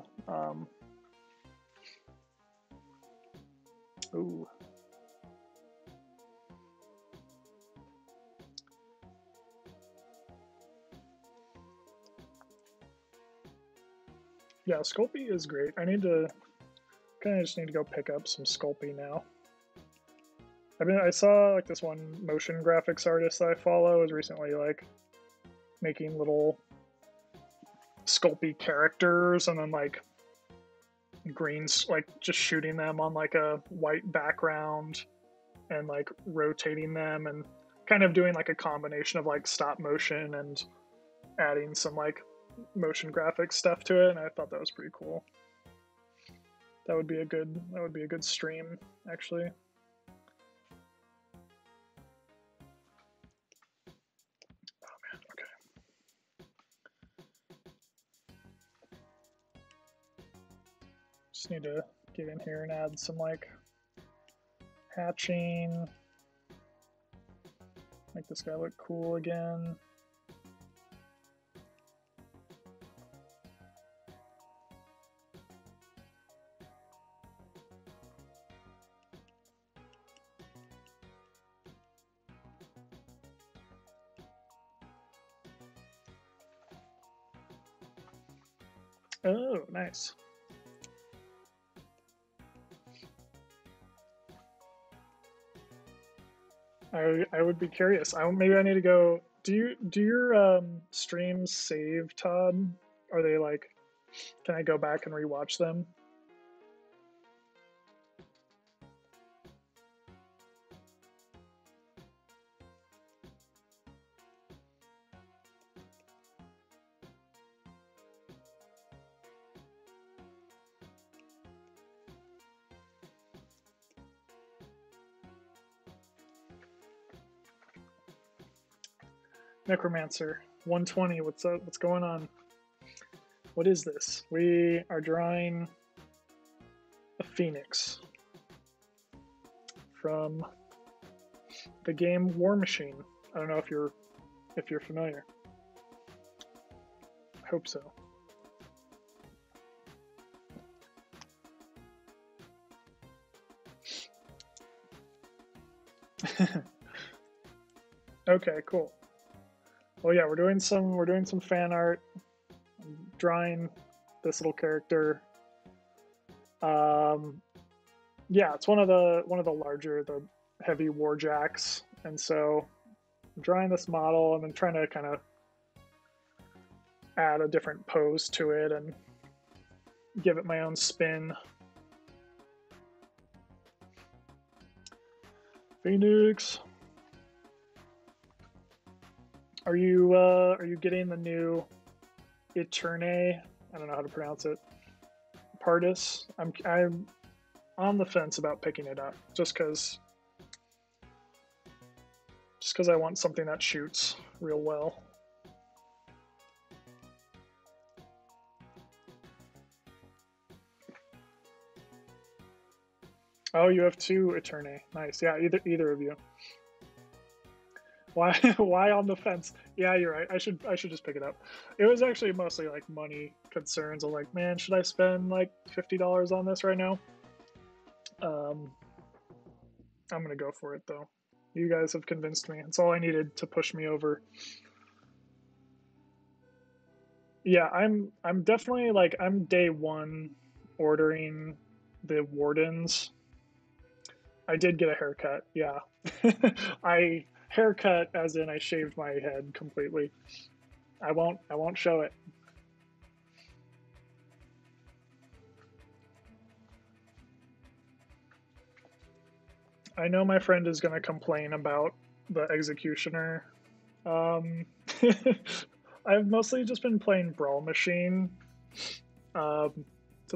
Speaker 1: Ooh. Yeah, Sculpey is great. I need to kind of just need to go pick up some Sculpey now. I saw like this one motion graphics artist that I follow is recently like making little Sculpey characters and then like greens, like just shooting them on like a white background and like rotating them and kind of doing like a combination of like stop motion and adding some like motion graphics stuff to it, and I thought that was pretty cool. That would be a good stream, actually. Oh man, okay. Just need to get in here and add some like hatching. Make this guy look cool again. Oh, nice. I would be curious. Maybe I need to go. Do your streams save, Todd? Are they like? Can I go back and rewatch them? Necromancer 120. What's up? What's going on? What is this? We are drawing a phoenix from the game War Machine. I don't know if you're familiar. I hope so. Okay, cool. Well, yeah, we're doing some fan art. I'm drawing this little character. Yeah, it's one of the larger, the heavy warjacks, and so I'm drawing this model and then trying to kind of add a different pose to it and give it my own spin. Phoenix. Are you getting the new Eterne? I don't know how to pronounce it. Partis. I'm on the fence about picking it up just because I want something that shoots real well. Oh, you have two Eterne. Nice. Yeah, either of you. Why why on the fence? Yeah, you're right. I should just pick it up. It was actually mostly like money concerns. I'm like, man, should I spend like $50 on this right now? I'm gonna go for it though. You guys have convinced me. It's all I needed to push me over. Yeah, I'm definitely like I'm day one ordering the Wardens. I did get a haircut, yeah. I haircut as in I shaved my head completely. I won't show it. I know my friend is going to complain about the Executioner. I've mostly just been playing Brawl Machine. To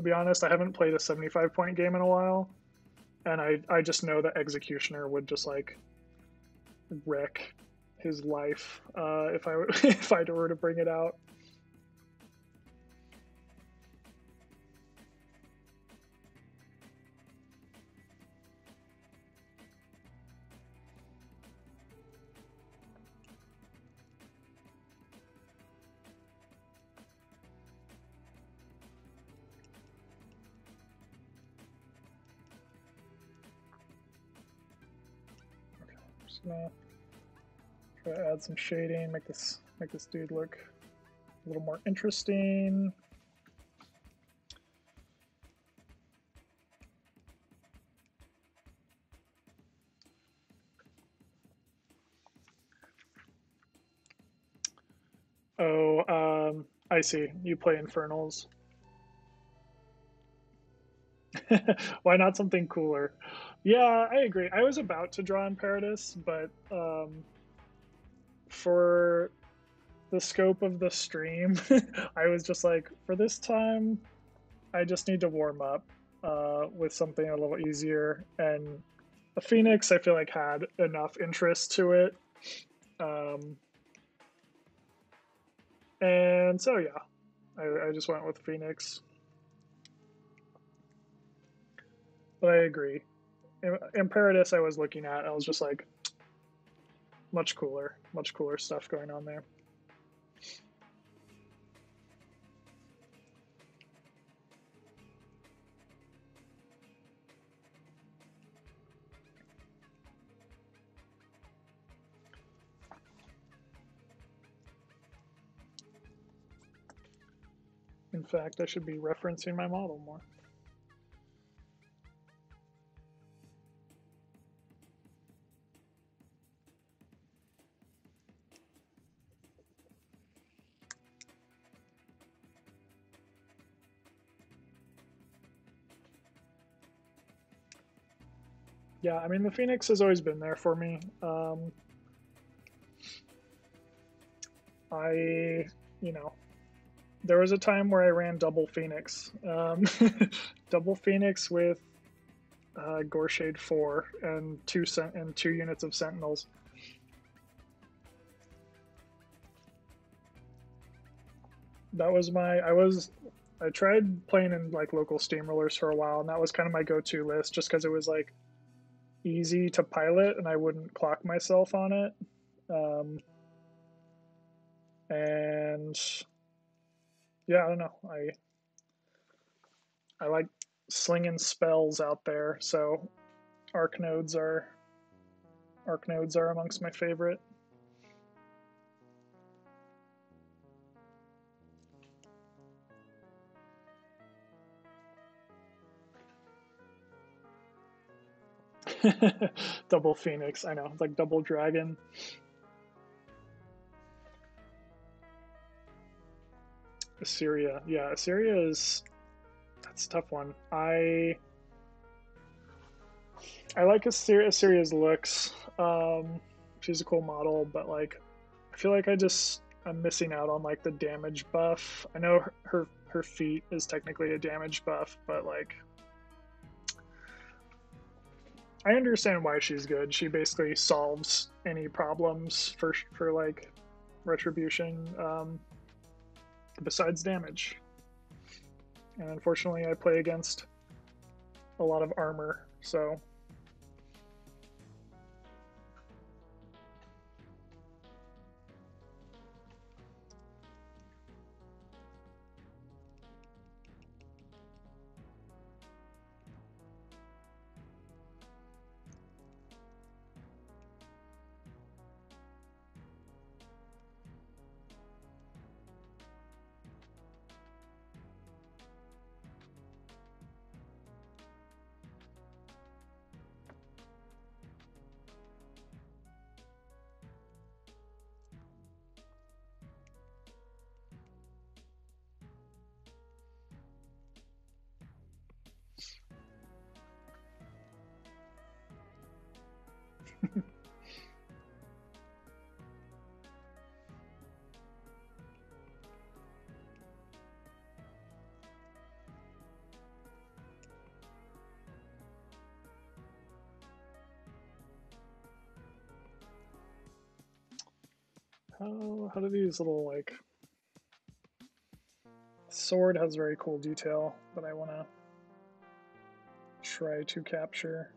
Speaker 1: be honest, I haven't played a 75-point game in a while, and I just know that Executioner would just like wreck his life if I were to bring it out. Just gonna try to add some shading, make this dude look a little more interesting. Oh, I see. You play Infernals. Why not something cooler? Yeah, I agree. I was about to draw in Paradis, but for the scope of the stream, I was just like, for this time, I just need to warm up with something a little easier. And the Phoenix, I feel like, had enough interest to it. And so, yeah, I just went with Phoenix. But I agree. In Paradis, I was looking at, I was just like, much cooler stuff going on there. In fact, I should be referencing my model more. Yeah, I mean, the Phoenix has always been there for me. You know, there was a time where I ran double Phoenix. Double Phoenix with Gorshade 4 and two units of Sentinels. That was I tried playing in like local steamrollers for a while, and that was kind of my go-to list just because it was like easy to pilot and I wouldn't clock myself on it. And yeah, I don't know. I like slinging spells out there, so arc nodes are amongst my favorite. Double Phoenix, I know, it's like double dragon. Assyria, yeah, Assyria that's a tough one. I like Assyria's looks. She's a cool model, but like I feel like I'm missing out on like the damage buff. I know her feat is technically a damage buff, but like I understand why she's good. She basically solves any problems for like retribution besides damage. And unfortunately, I play against a lot of armor, so how do these little like sword has very cool detail that I want to try to capture.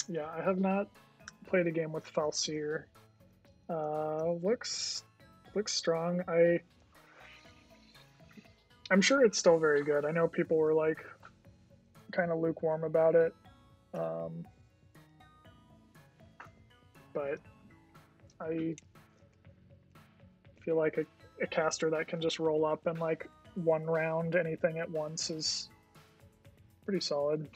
Speaker 1: Yeah, I have not played a game with Falsier. Looks strong. I'm sure it's still very good. I know people were like kind of lukewarm about it, um, but I feel like a caster that can just roll up and like one round anything at once is pretty solid.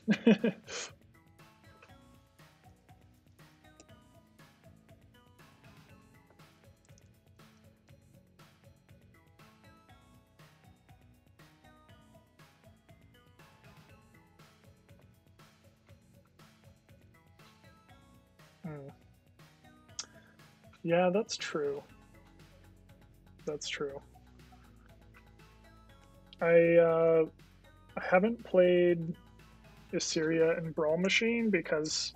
Speaker 1: Hmm. Yeah, that's true. That's true. I haven't played Assyria in Brawl Machine because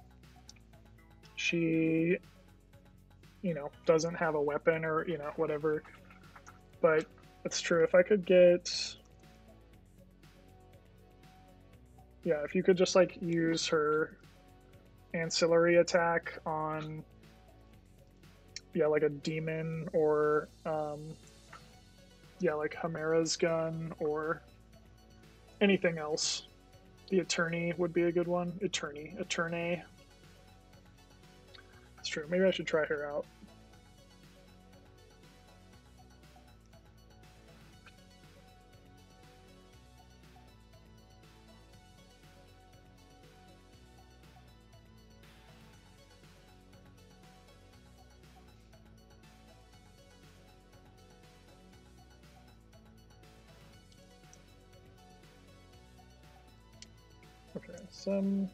Speaker 1: she, doesn't have a weapon or, whatever. But it's true. If I could get, yeah, if you could just like use her ancillary attack on, yeah, like a demon or, yeah, like Chimera's gun or anything else. The attorney would be a good one. Attorney. It's true. Maybe I should try her out. Okay, some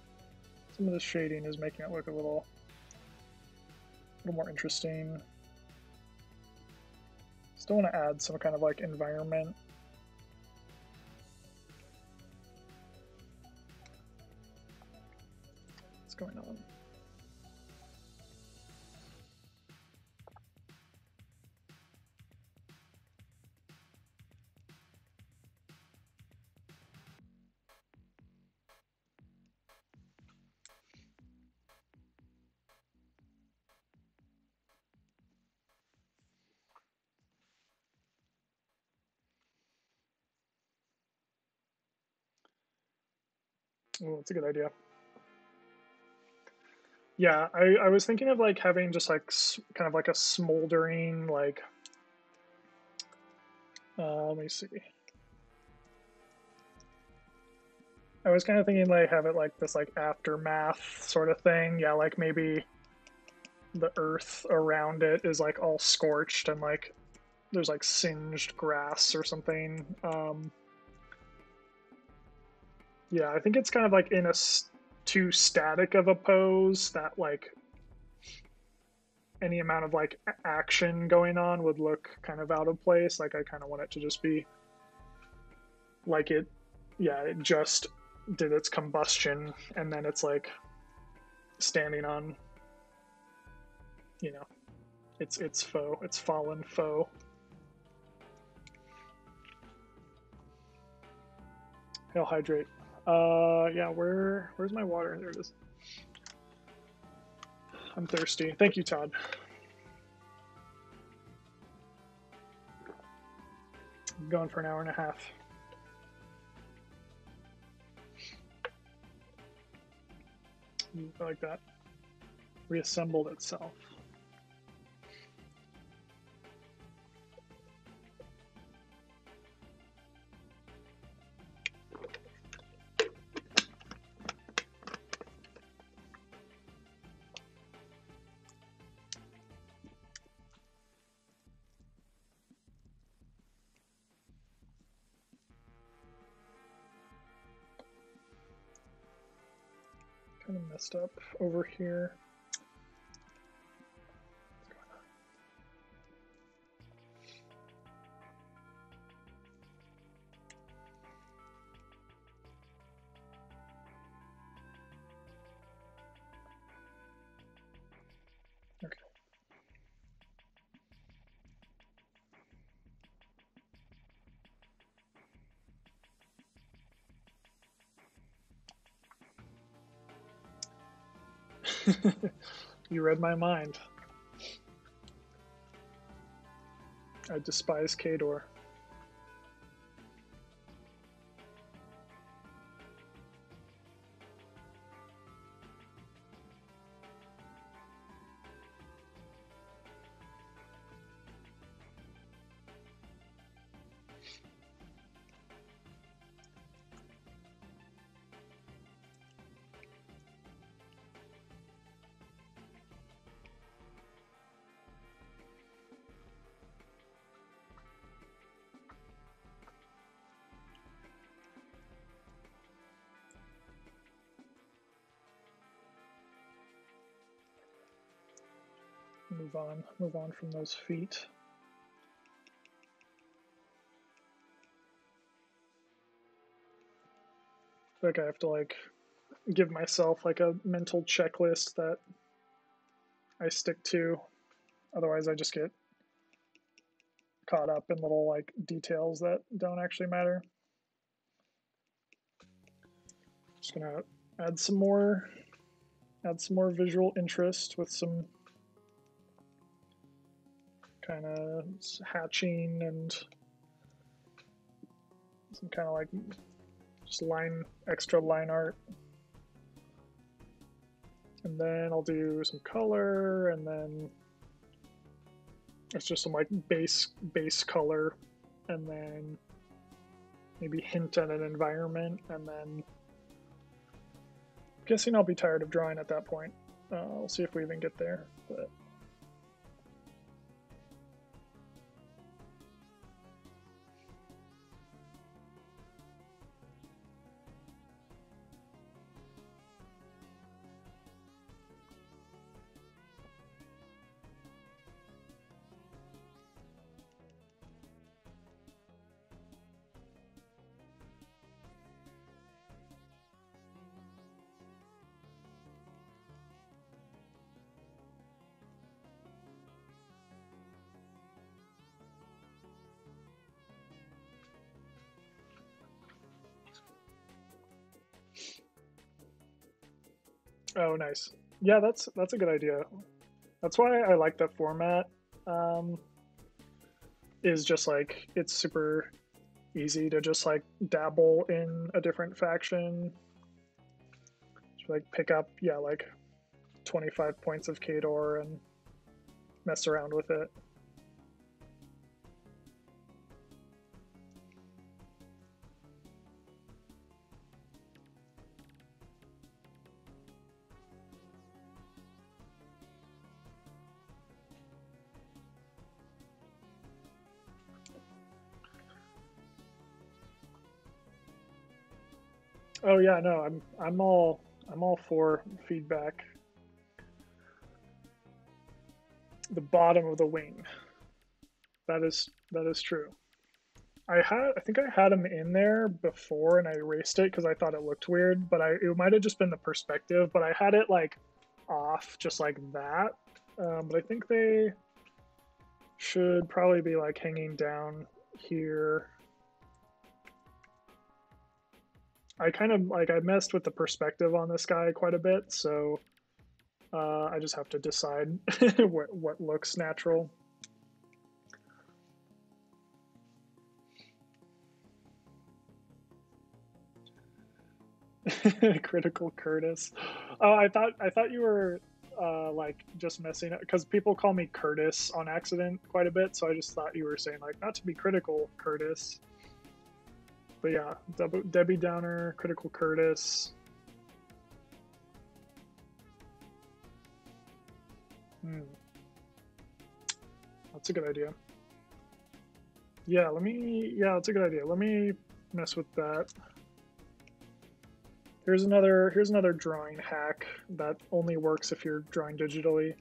Speaker 1: of the shading is making it look a little more interesting. Still want to add some kind of like environment. What's going on? Oh, that's a good idea. Yeah, I was thinking of like having just like kind of like a smoldering like. Let me see. I was kind of thinking like have it like this like aftermath sort of thing. Yeah, like maybe the earth around it is like all scorched and like there's like singed grass or something. Yeah, I think it's kind of like in a too static of a pose that like any amount of like action going on would look kind of out of place. Like I kind of want it to just be like it just did its combustion and then it's like standing on, you know, its foe, its fallen foe. Hail hydrate. Yeah, where's my water? There it is. I'm thirsty. Thank you, Todd. I'm going for an hour and a half. I like that. Reassembled itself. Kind of messed up over here. Okay. You read my mind. I despise Kador. Move on from those feet. I feel like I have to like give myself like a mental checklist that I stick to. Otherwise I just get caught up in little like details that don't actually matter. Just gonna add some more visual interest with some kind of hatching and some kind of like just extra line art. And then I'll do some color, and then it's just some like base color, and then maybe hint at an environment, and then I'm guessing I'll be tired of drawing at that point. We'll see if we even get there, but oh, nice. Yeah, that's a good idea. That's why I like that format. Is just like it's super easy to just like dabble in a different faction. Just like pick up, yeah, like 25 points of Kador and mess around with it. Oh yeah, no, I'm all for feedback. The bottom of the wing. That is true. I think I had him in there before and I erased it because I thought it looked weird, but it might have just been the perspective, but I had it like off just like that. But I think they should probably be like hanging down here. I kind of like I messed with the perspective on this guy quite a bit, so I just have to decide what looks natural. Critical Curtis. Oh, I thought you were like just messing up because people call me Curtis on accident quite a bit, so I just thought you were saying like not to be critical, Curtis. But yeah, Debbie Downer, Critical Curtis. That's a good idea. Yeah, that's a good idea. Let me mess with that. Here's another drawing hack that only works if you're drawing digitally.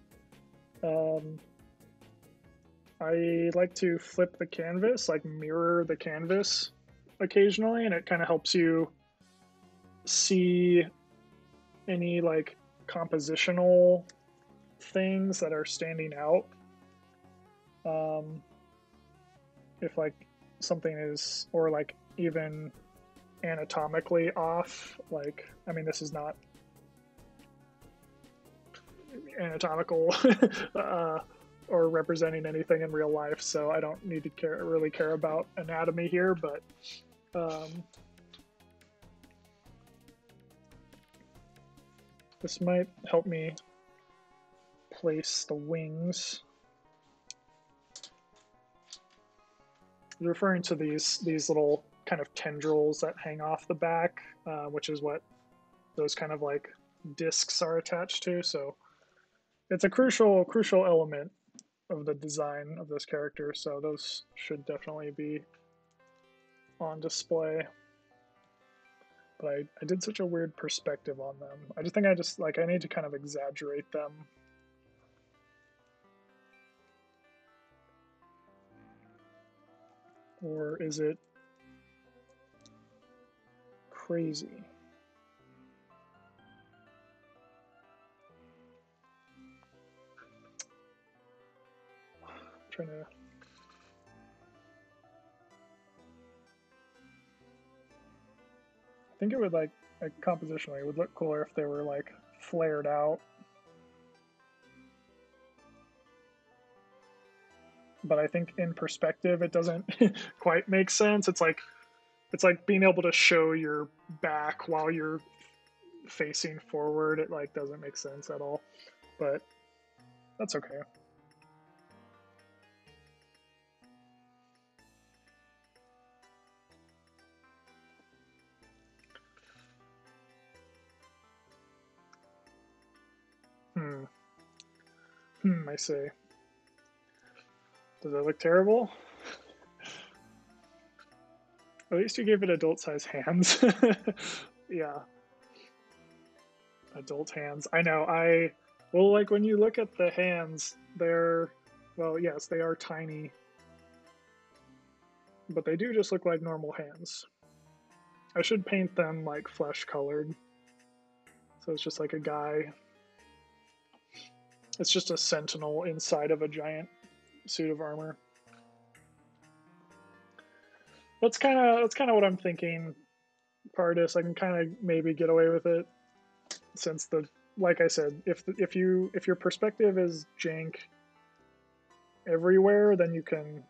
Speaker 1: I like to flip the canvas, like mirror the canvas occasionally, and it kind of helps you see any like compositional things that are standing out. If like something is, or like even anatomically off, like, I mean, this is not anatomical or representing anything in real life, so I don't need to really care about anatomy here, but this might help me place the wings. Referring to these little kind of tendrils that hang off the back, which is what those kind of like discs are attached to. So it's a crucial element of the design of this character. So those should definitely be on display. But I did such a weird perspective on them. I just think I need to kind of exaggerate them. Or is it crazy? I'm trying to... I think it would like compositionally, it would look cooler if they were like flared out. But I think in perspective, it doesn't quite make sense. It's like being able to show your back while you're facing forward. It like doesn't make sense at all, but that's okay. I say. Does that look terrible? At least you gave it adult size hands. Yeah. Adult hands. I know. Well, like when you look at the hands, they're, well, yes, they are tiny, but they do just look like normal hands. I should paint them like flesh colored. So it's just like a guy. It's just a sentinel inside of a giant suit of armor. That's kind of what I'm thinking. Partis, I can kind of maybe get away with it, since like I said, if your perspective is jank everywhere, then you can,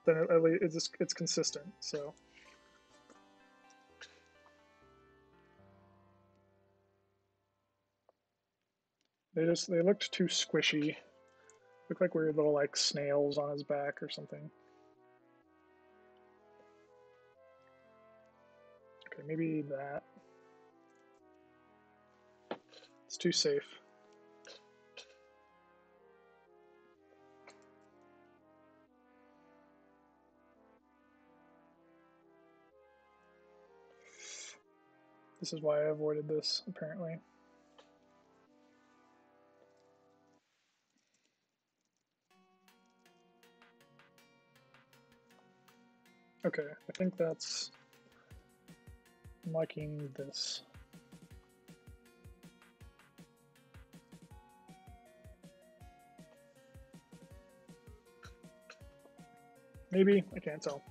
Speaker 1: then at least it's consistent. So they looked too squishy. Looked like weird little like snails on his back or something. Okay, maybe that. It's too safe. This is why I avoided this, apparently. Okay, I think that's... I'm liking this. Maybe, I can't tell.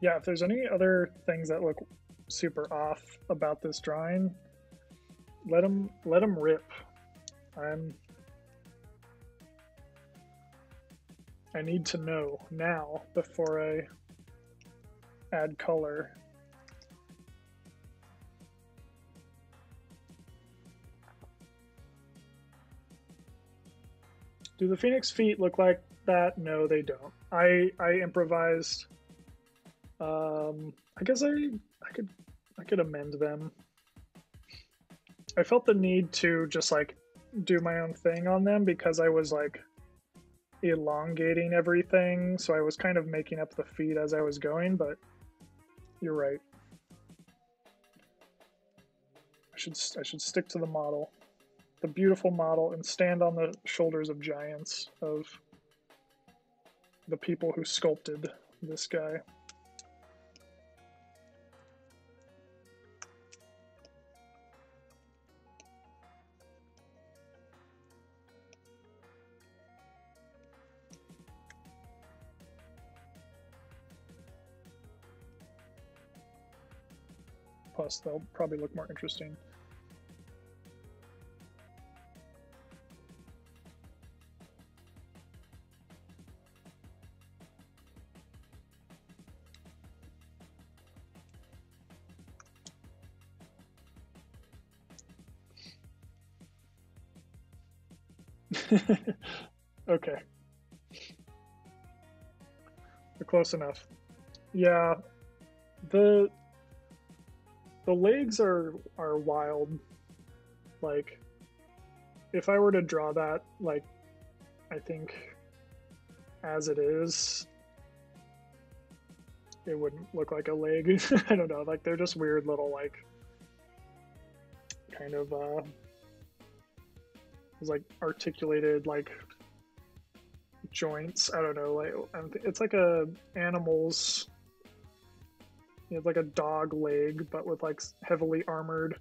Speaker 1: Yeah, if there's any other things that look super off about this drawing, let them rip. I need to know now before I add color. Do the Phoenix feet look like that? No, they don't. I improvised. I guess I could amend them. I felt the need to just like do my own thing on them because I was like elongating everything, so I was kind of making up the feet as I was going, but you're right. I should stick to the model, the beautiful model, and stand on the shoulders of giants, of the people who sculpted this guy. Plus, they'll probably look more interesting. Okay. We're close enough. Yeah, the legs are wild. Like, if I were to draw that, like, I think as it is, it wouldn't look like a leg. I don't know, like they're just weird little like kind of like articulated like joints. I don't know, like it's like a animal's, it's like a dog leg, but with like heavily armored.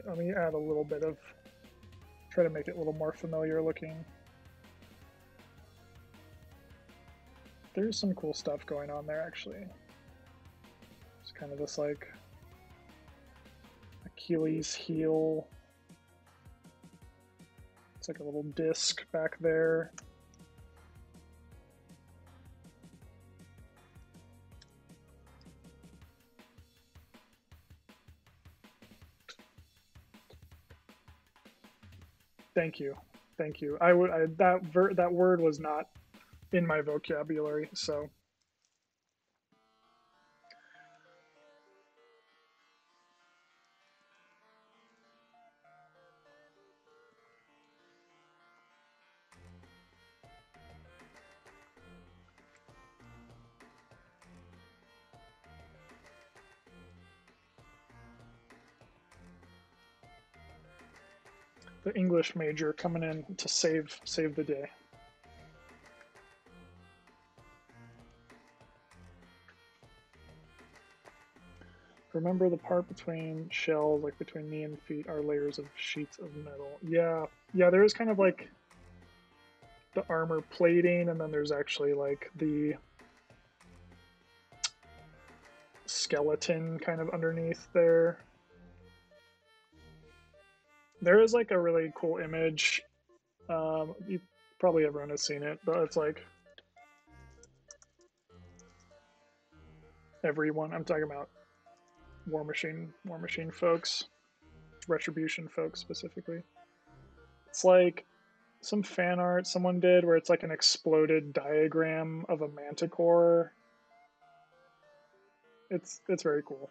Speaker 1: Let me add a little bit of, try to make it a little more familiar looking. There's some cool stuff going on there, actually. It's kind of this like Achilles heel. It's like a little disc back there. Thank you, thank you. That word was not in my vocabulary, so. The English major coming in to save the day. Remember the part between shells, like between knee and feet, are layers of sheets of metal. Yeah, yeah, there is kind of like the armor plating, and then there's actually like the skeleton kind of underneath there. There is like a really cool image. You probably everyone has seen it, but it's like everyone. I'm talking about War Machine folks, Retribution folks specifically. It's like some fan art someone did where it's like an exploded diagram of a manticore. It's very cool.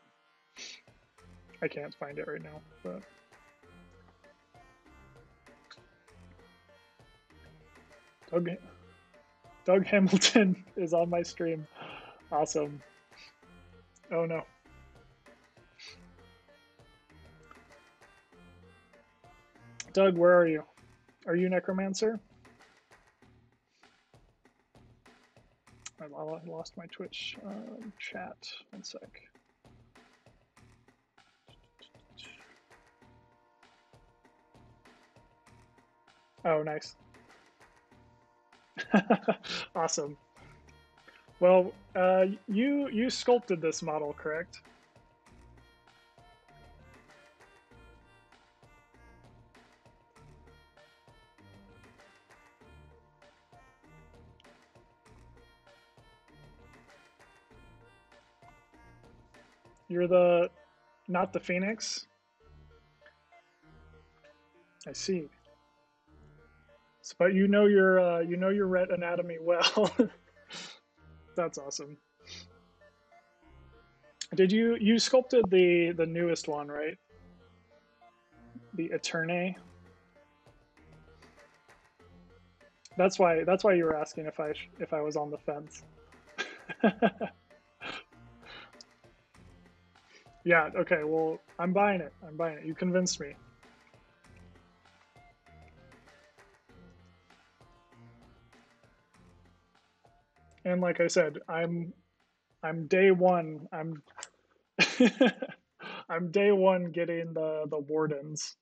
Speaker 1: I can't find it right now, but Doug Hamilton is on my stream. Awesome. Oh no. Doug, where are you? Are you Necromancer? I lost my Twitch chat. 1 sec. Oh, nice. Awesome. Well, you sculpted this model, correct? You're not the Phoenix? I see. But you know your ret anatomy well. That's awesome. Did you sculpted the newest one, right? The Eternae. That's why you were asking if I was on the fence. Yeah, okay, well, I'm buying it. I'm buying it. You convinced me. And like I said, I'm day one. I'm day one getting the wardens.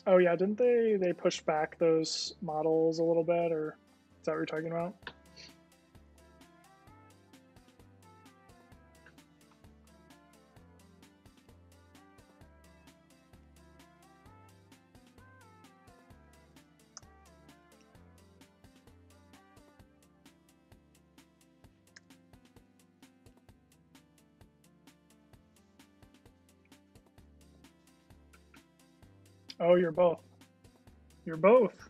Speaker 1: Oh yeah, didn't they push back those models a little bit, or is that what you're talking about? Oh, you're both. You're both.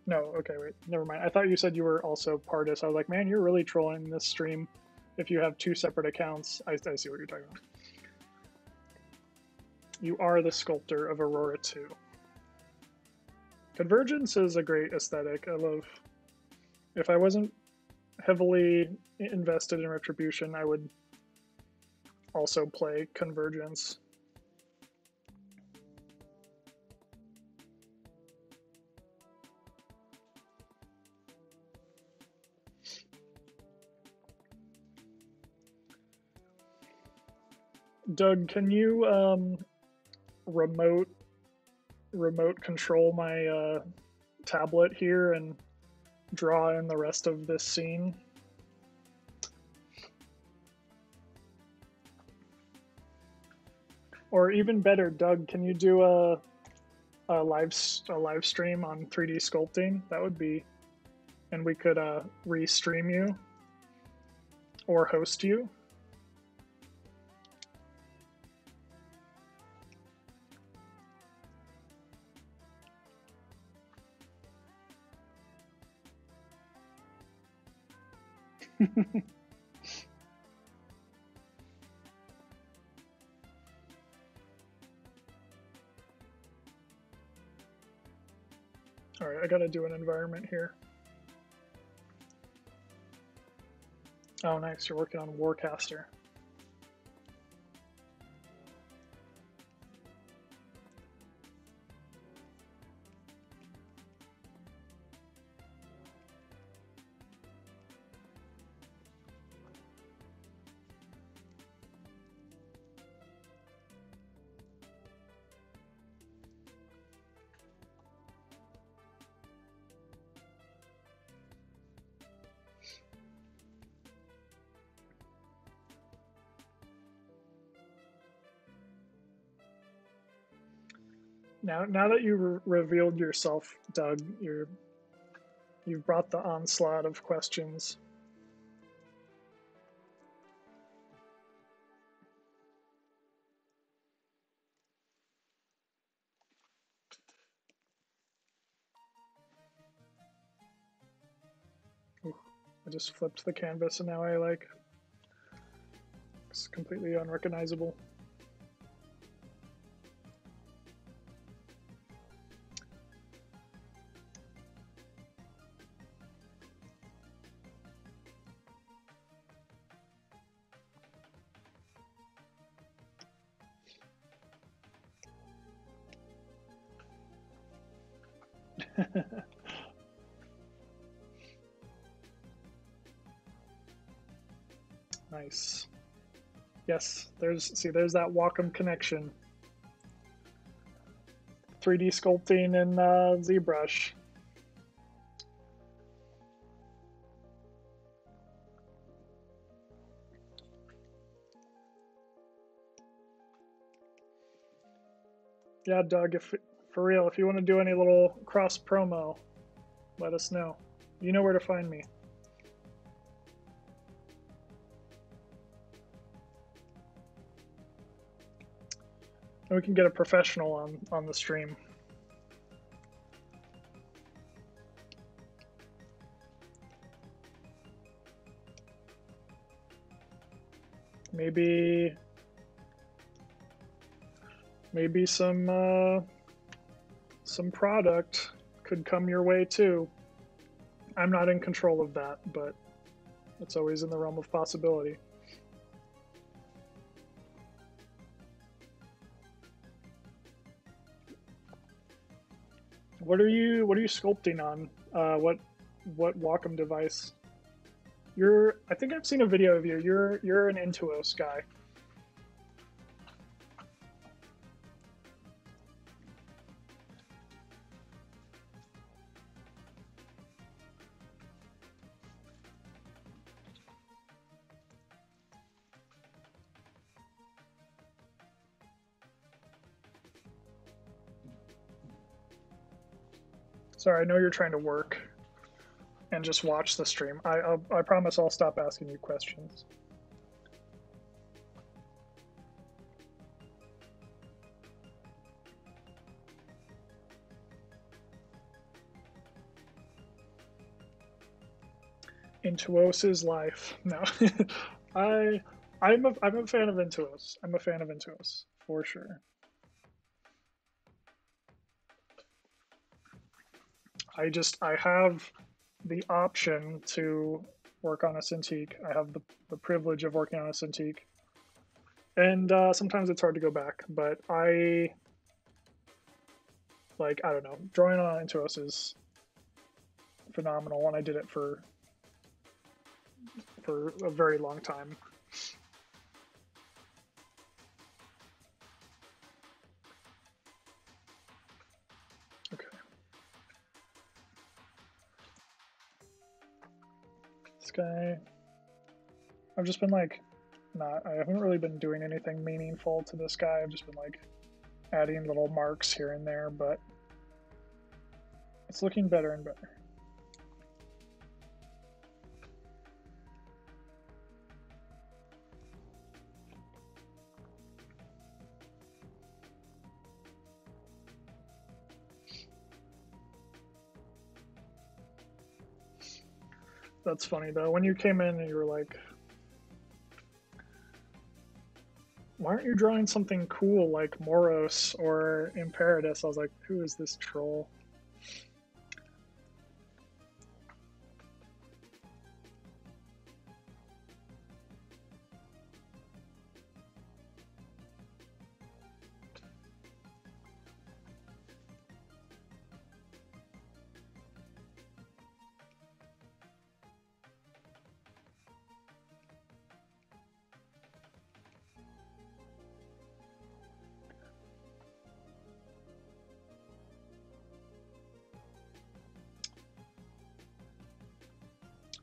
Speaker 1: No, okay, wait, never mind. I thought you said you were also Pardis. I was like, man, you're really trolling this stream if you have two separate accounts. I see what you're talking about. You are the sculptor of Aurora 2. Convergence is a great aesthetic. I love. If I wasn't heavily invested in Retribution, I would also play Convergence. Doug, can you remote control my tablet here and draw in the rest of this scene? Or even better, Doug, can you do a live stream on 3D sculpting? That would be, and we could re-stream you or host you. All right, I gotta do an environment here. Oh, nice, you're working on Warcaster. Now that you revealed yourself, Doug, you've brought the onslaught of questions. Ooh, I just flipped the canvas and now it's completely unrecognizable. Nice. Yes, there's that Wacom connection. 3D sculpting in ZBrush. Yeah, Doug, if for real, if you want to do any little cross promo, let us know. You know where to find me. And we can get a professional on the stream. Maybe some product could come your way too. I'm not in control of that, but it's always in the realm of possibility. What are you sculpting on? What Wacom device? I think I've seen a video of you. You're an Intuos guy. Sorry, I know you're trying to work and just watch the stream. I promise I'll stop asking you questions. Intuos' life. No, I'm a fan of Intuos. I'm a fan of Intuos for sure. I have the option to work on a Cintiq. I have the privilege of working on a Cintiq, and sometimes it's hard to go back. But I don't know, drawing on Intuos is phenomenal, and I did it for a very long time. Okay. This guy, I've just been like, I haven't really been doing anything meaningful to this guy. I've just been like adding little marks here and there, but it's looking better and better. That's funny though. When you came in and you were like, why aren't you drawing something cool like Moros or Imperatus? I was like, who is this troll?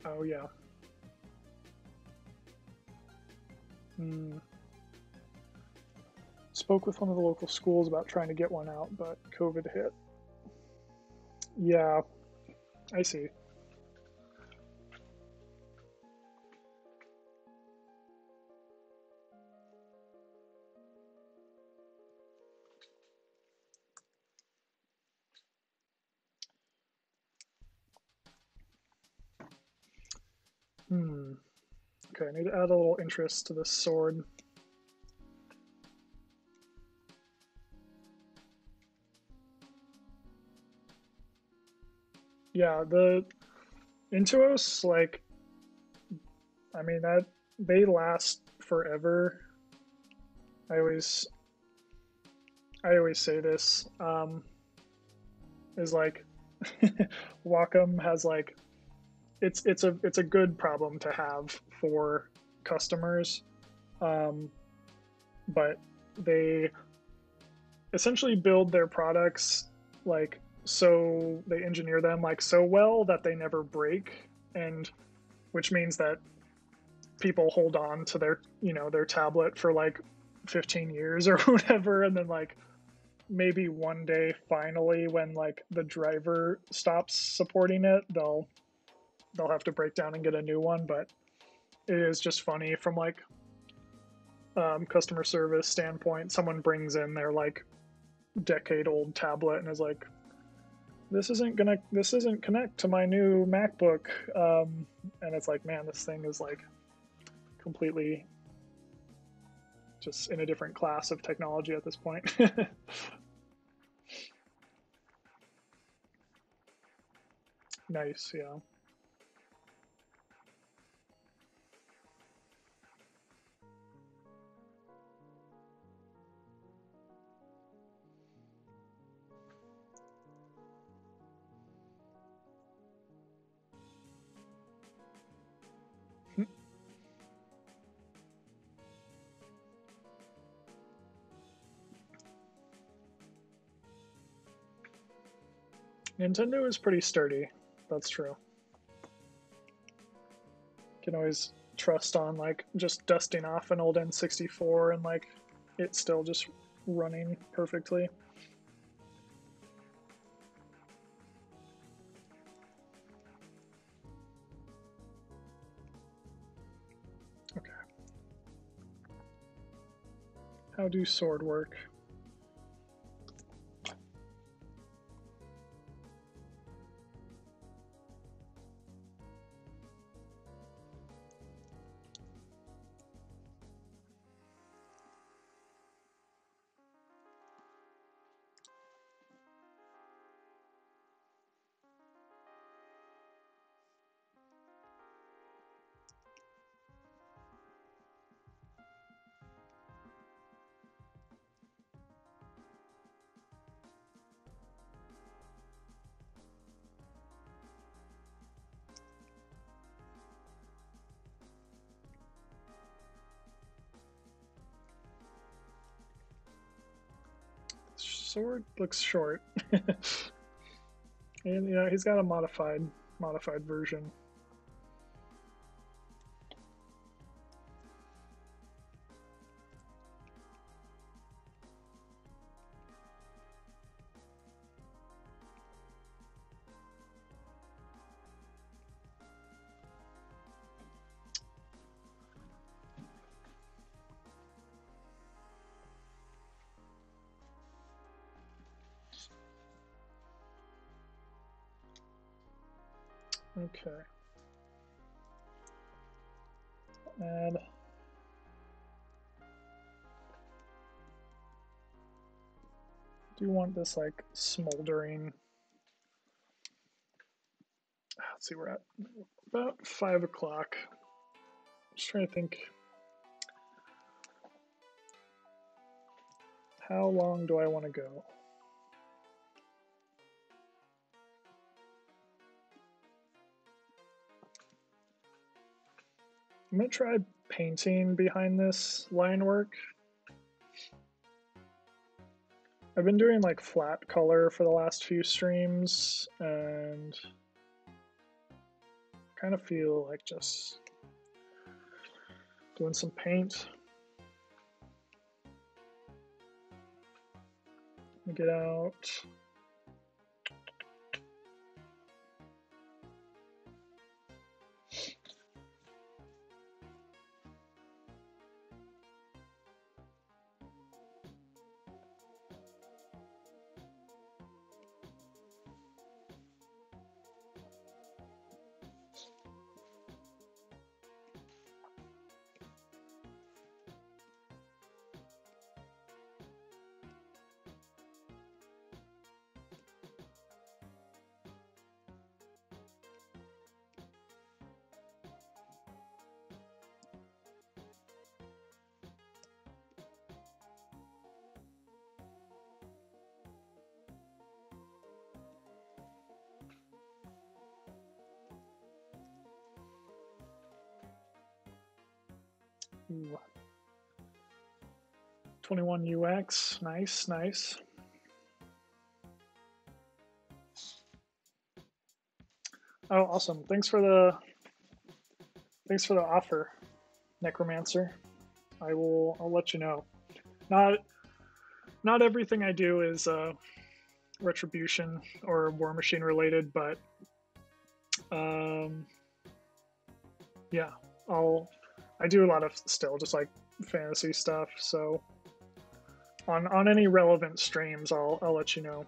Speaker 1: Oh yeah. Spoke with one of the local schools about trying to get one out, but COVID hit. Yeah, I see. Okay, I need to add a little interest to this sword. Yeah, the Intuos, like, I mean, that they last forever. I always say this, is like Wacom has like it's a good problem to have for customers, but they essentially build their products like so they engineer them like so well that they never break, and which means that people hold on to their their tablet for like 15 years or whatever, and then like maybe one day, finally, when like the driver stops supporting it, they'll have to break down and get a new one. But it is just funny from like customer service standpoint. Someone brings in their like decade old tablet and is like, this isn't connect to my new MacBook, and it's like, man, this thing is like completely just in a different class of technology at this point. Nice, yeah. Nintendo is pretty sturdy. That's true. Can always trust on like just dusting off an old N64 and like it still just running perfectly. Okay. How do sword work? Sword looks short. And yeah, he's got a modified version. Okay. And do you want this like smoldering? Let's see, we're at about 5 o'clock. Just trying to think, how long do I want to go? I'm gonna try painting behind this line work. I've been doing like flat color for the last few streams and kind of feel like just doing some paint. Get out. Ooh. 21 UX, nice, nice. Oh, awesome! Thanks for the offer, Necromancer. I'll let you know. Not not everything I do is Retribution or War Machine related, but um, yeah, I do a lot of still just like fantasy stuff. So on any relevant streams, I'll let you know.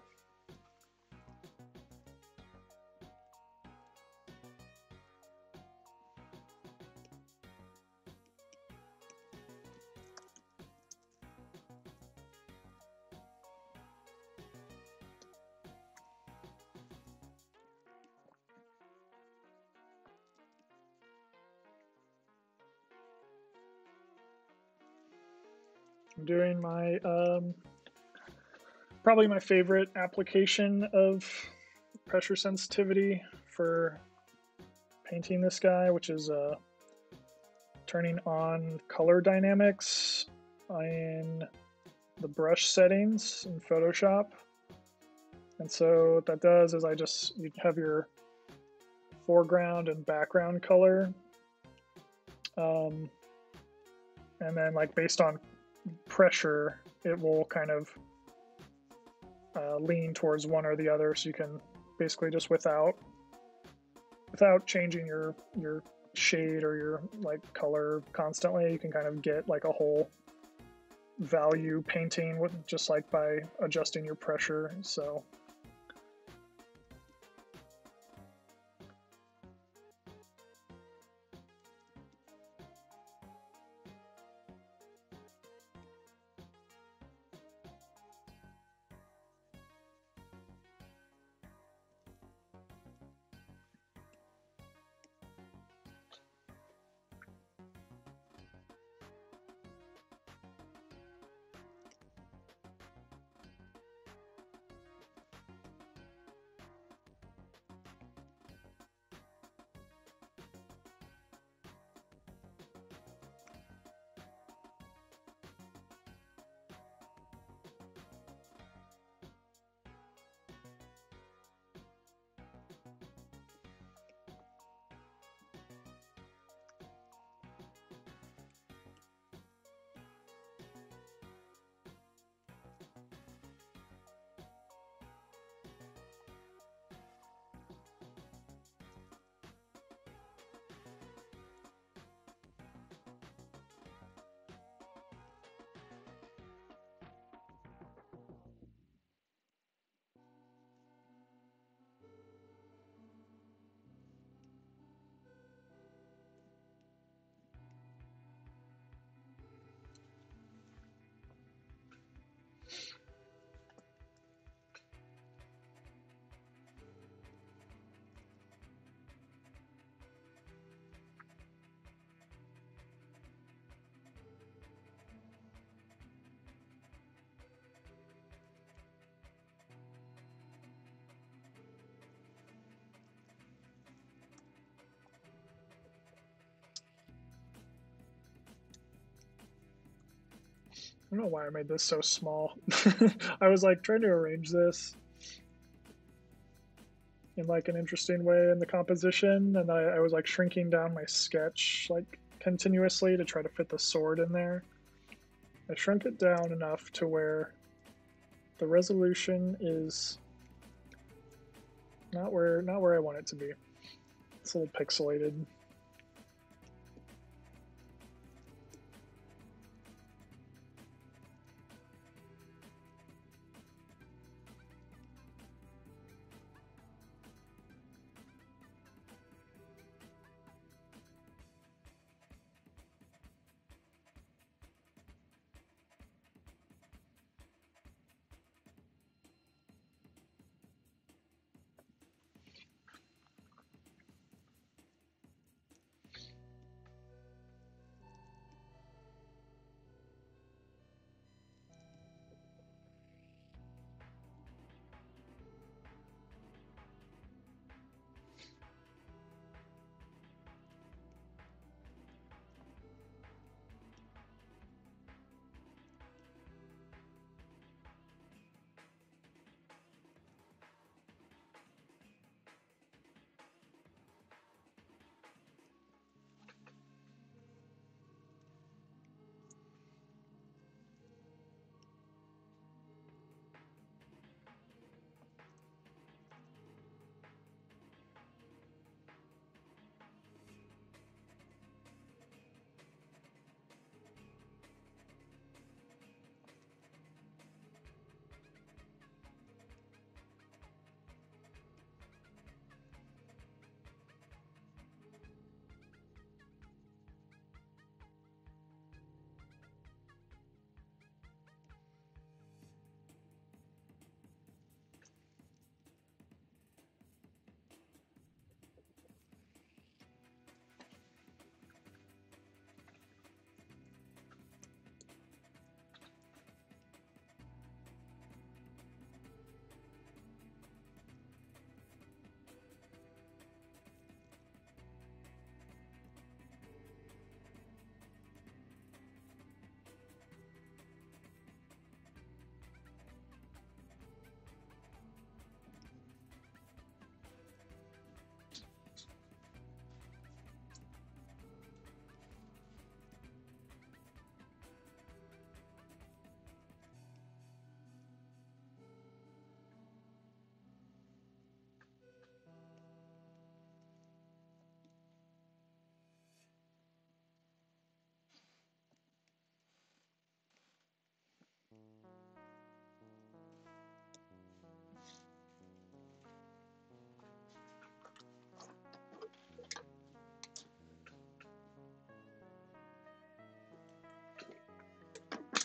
Speaker 1: I'm doing my probably my favorite application of pressure sensitivity for painting this guy, which is turning on color dynamics in the brush settings in Photoshop. And so what that does is you have your foreground and background color, and then like based on pressure, it will kind of lean towards one or the other. So you can basically just without changing your shade or your like color constantly, you can kind of get like a whole value painting with just like by adjusting your pressure. So I don't know why I made this so small. I was like trying to arrange this in like an interesting way in the composition, and I was like shrinking down my sketch like continuously to try to fit the sword in there. I shrunk it down enough to where the resolution is not where I want it to be. It's a little pixelated.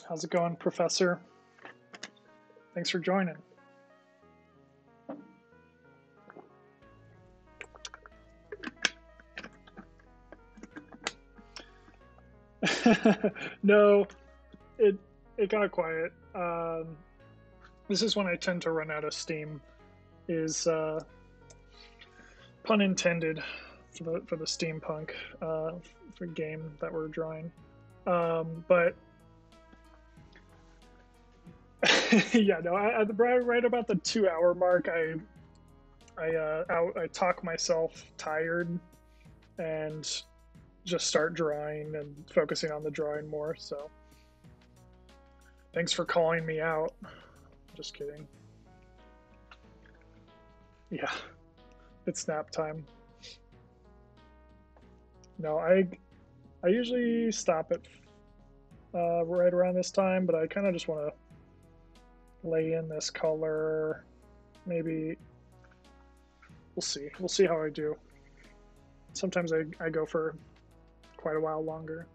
Speaker 1: How's it going, Professor? Thanks for joining. No, it got quiet. This is when I tend to run out of steam. Is pun intended for the steampunk for game that we're drawing. But yeah, no, right about the 2 hour mark, I talk myself tired and just start drawing and focusing on the drawing more. So thanks for calling me out. Just kidding. Yeah, it's nap time. No, I usually stop at right around this time, but I kind of just want to lay in this color. Maybe we'll see. We'll see how I do. Sometimes I go for quite a while longer.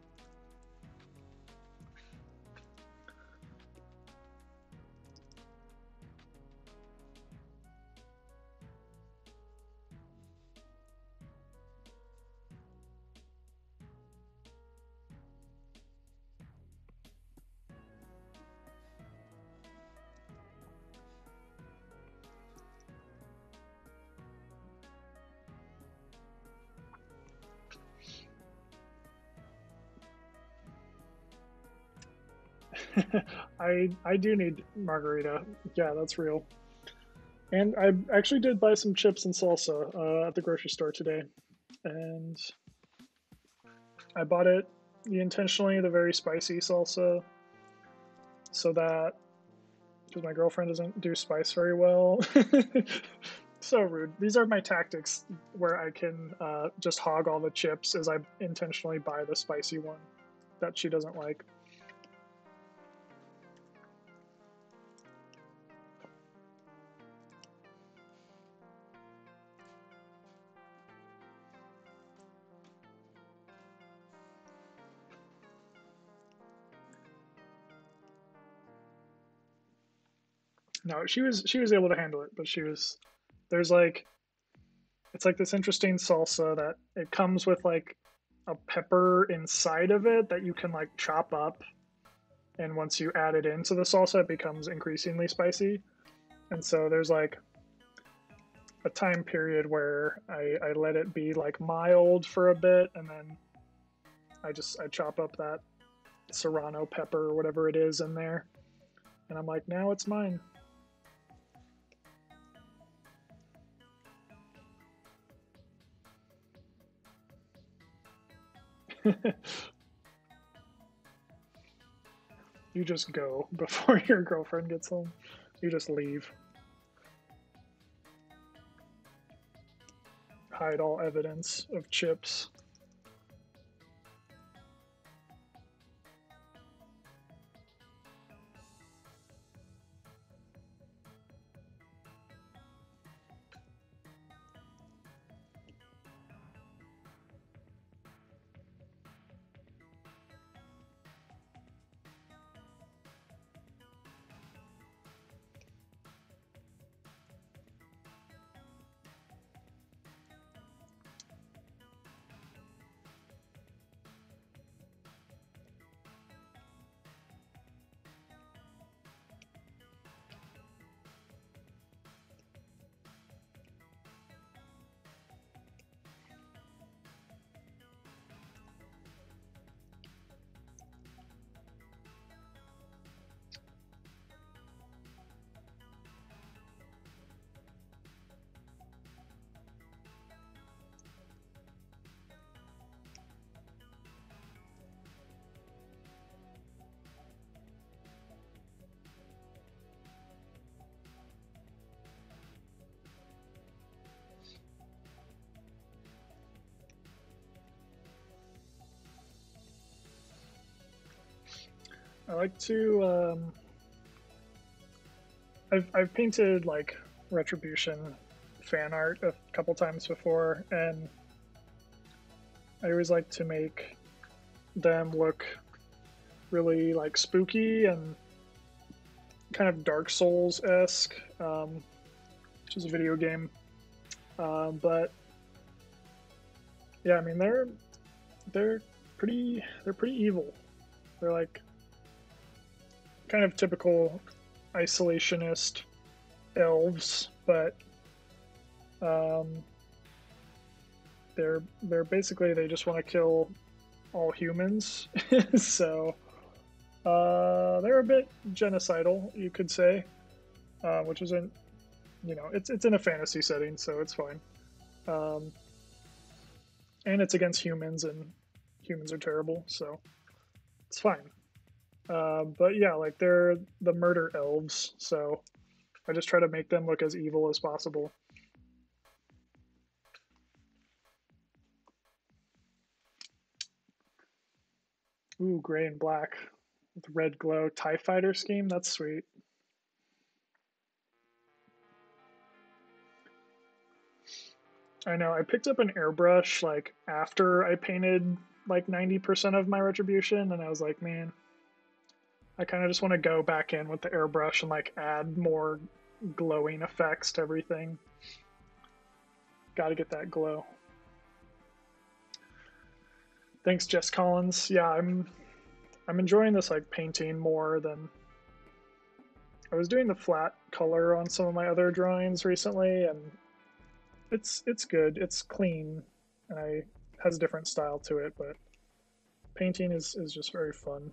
Speaker 1: I do need margarita. Yeah, that's real. And I actually did buy some chips and salsa at the grocery store today, and I bought it intentionally the very spicy salsa, so that because my girlfriend doesn't do spice very well. So rude. These are my tactics where I can just hog all the chips as I intentionally buy the spicy one that she doesn't like. No, she was able to handle it, but there's like it's like this interesting salsa that it comes with like a pepper inside of it that you can like chop up, and once you add it into the salsa it becomes increasingly spicy. And so there's like a time period where I let it be like mild for a bit, and then I chop up that serrano pepper or whatever it is in there, and I'm like, now it's mine. You just go before your girlfriend gets home. You just leave. Hide all evidence of chips. I like to. I've painted like Retribution fan art a couple times before, and I always like to make them look really like spooky and kind of Dark Souls-esque, which is a video game. But yeah, I mean they're pretty evil. They're like kind of typical isolationist elves, but they're basically they just want to kill all humans. So they're a bit genocidal, you could say, which isn't, you know, it's in a fantasy setting, so it's fine. And it's against humans, and humans are terrible, so it's fine. But yeah, like they're the murder elves, so I just try to make them look as evil as possible. Ooh, gray and black with red glow. TIE fighter scheme? That's sweet. I know, I picked up an airbrush like after I painted like 90% of my retribution, and I was like, man, I kind of just want to go back in with the airbrush and like add more glowing effects to everything. Gotta get that glow. Thanks, Jess Collins. Yeah, I'm enjoying this like painting more than I was doing the flat color on some of my other drawings recently, and it's good. It's clean, and it has a different style to it, but painting is just very fun.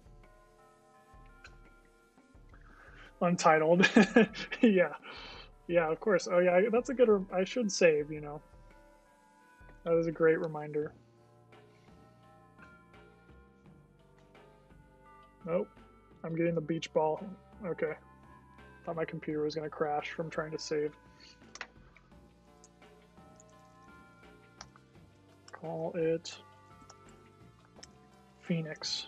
Speaker 1: Untitled. Yeah. Yeah, of course. Oh yeah, that's a good I should save, you know. That is a great reminder. Nope. I'm getting the beach ball. Okay. Thought my computer was going to crash from trying to save. Call it Phoenix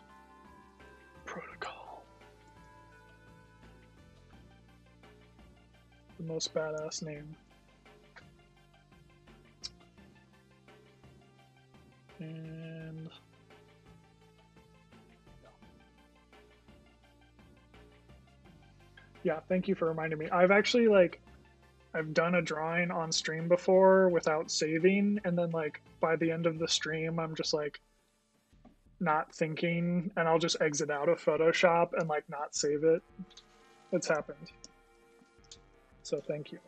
Speaker 1: Protocol. The most badass name. And yeah, thank you for reminding me. I've actually like I've done a drawing on stream before without saving, and then like by the end of the stream I'm just like not thinking, and I'll just exit out of Photoshop and like not save it. It's happened. So thank you.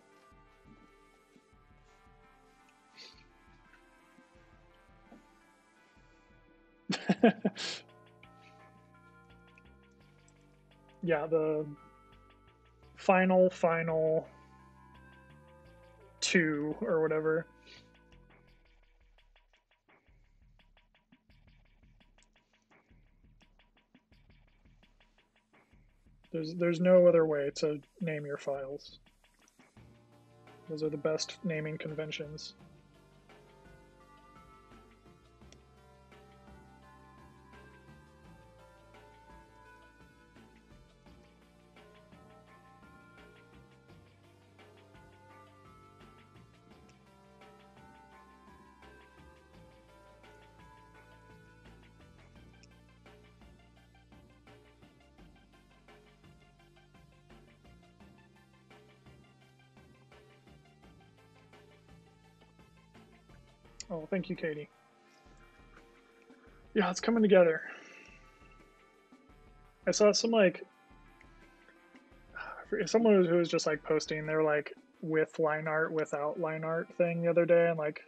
Speaker 1: Yeah, the final 2 or whatever. There's no other way to name your files. Those are the best naming conventions. Oh, thank you, Katie. Yeah, it's coming together. I saw some like someone who was just like posting their like with line art without line art thing the other day, and like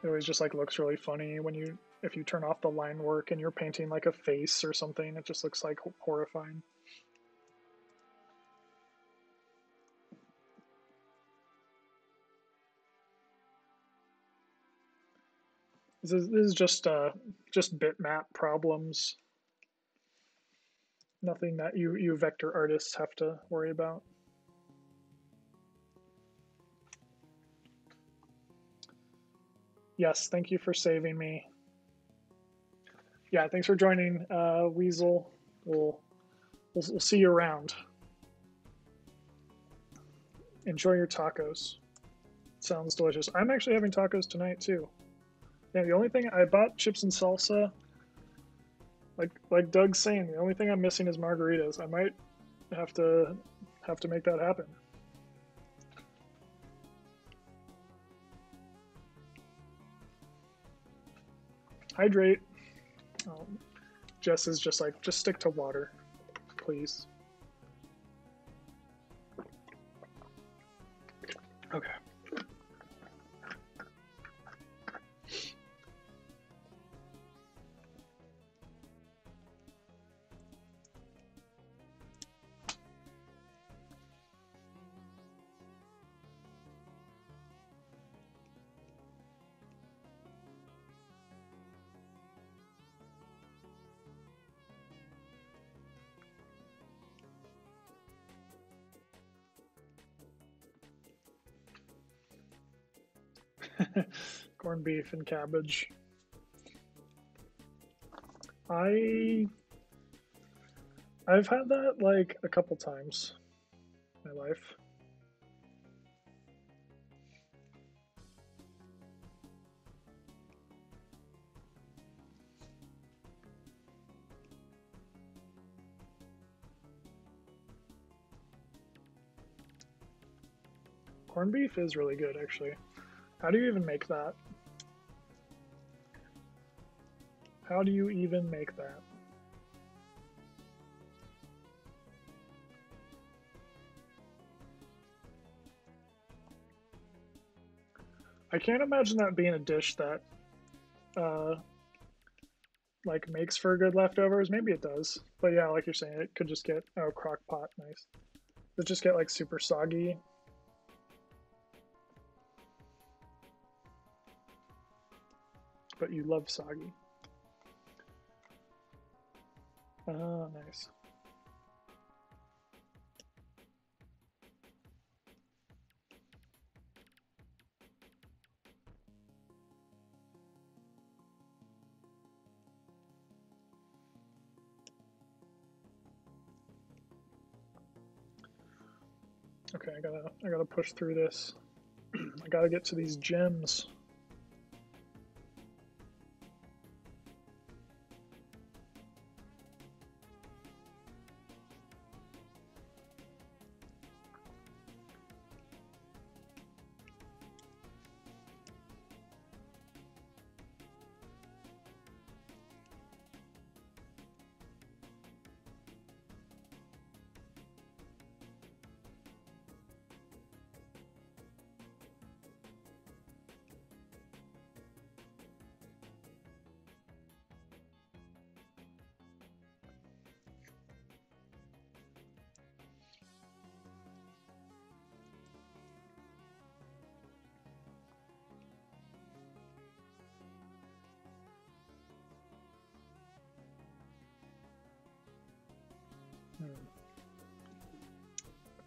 Speaker 1: it always just like looks really funny when you if you turn off the line work and you're painting like a face or something, it just looks like horrifying. This is just bitmap problems. Nothing that you vector artists have to worry about. Yes, thank you for saving me. Yeah, thanks for joining, Weasel. We'll see you around. Enjoy your tacos. Sounds delicious. I'm actually having tacos tonight too. Yeah, the only thing I bought chips and salsa. Like Doug's saying, the only thing I'm missing is margaritas. I might have to make that happen. Hydrate. Jess is just like, just stick to water, please. Okay. Corned beef and cabbage. I've had that like a couple times in my life. Corned beef is really good, actually. How do you even make that? How do you even make that? I can't imagine that being a dish that like makes for good leftovers. Maybe it does, but yeah, like you're saying, it could just get crock pot, nice. It just get like super soggy. But you love soggy. Oh, nice. Okay, I gotta push through this. I gotta get to these gems.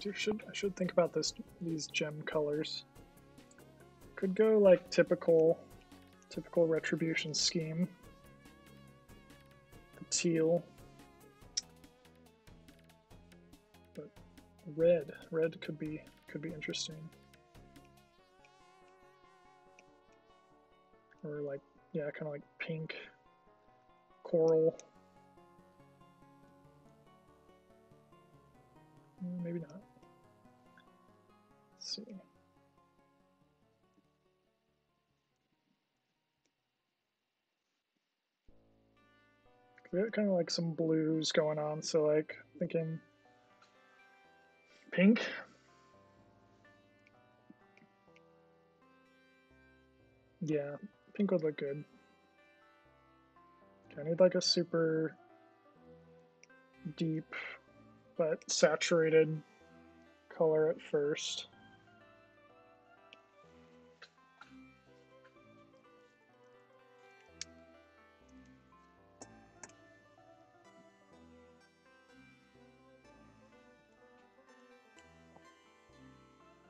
Speaker 1: I should think about these gem colors. Could go like typical retribution scheme. The teal. But red could be interesting. Or like, yeah, kind of like pink, coral. Maybe not. Let's see. We got kind of like some blues going on, so like thinking pink. Yeah, pink would look good. Okay, I need like a super deep but saturated color at first.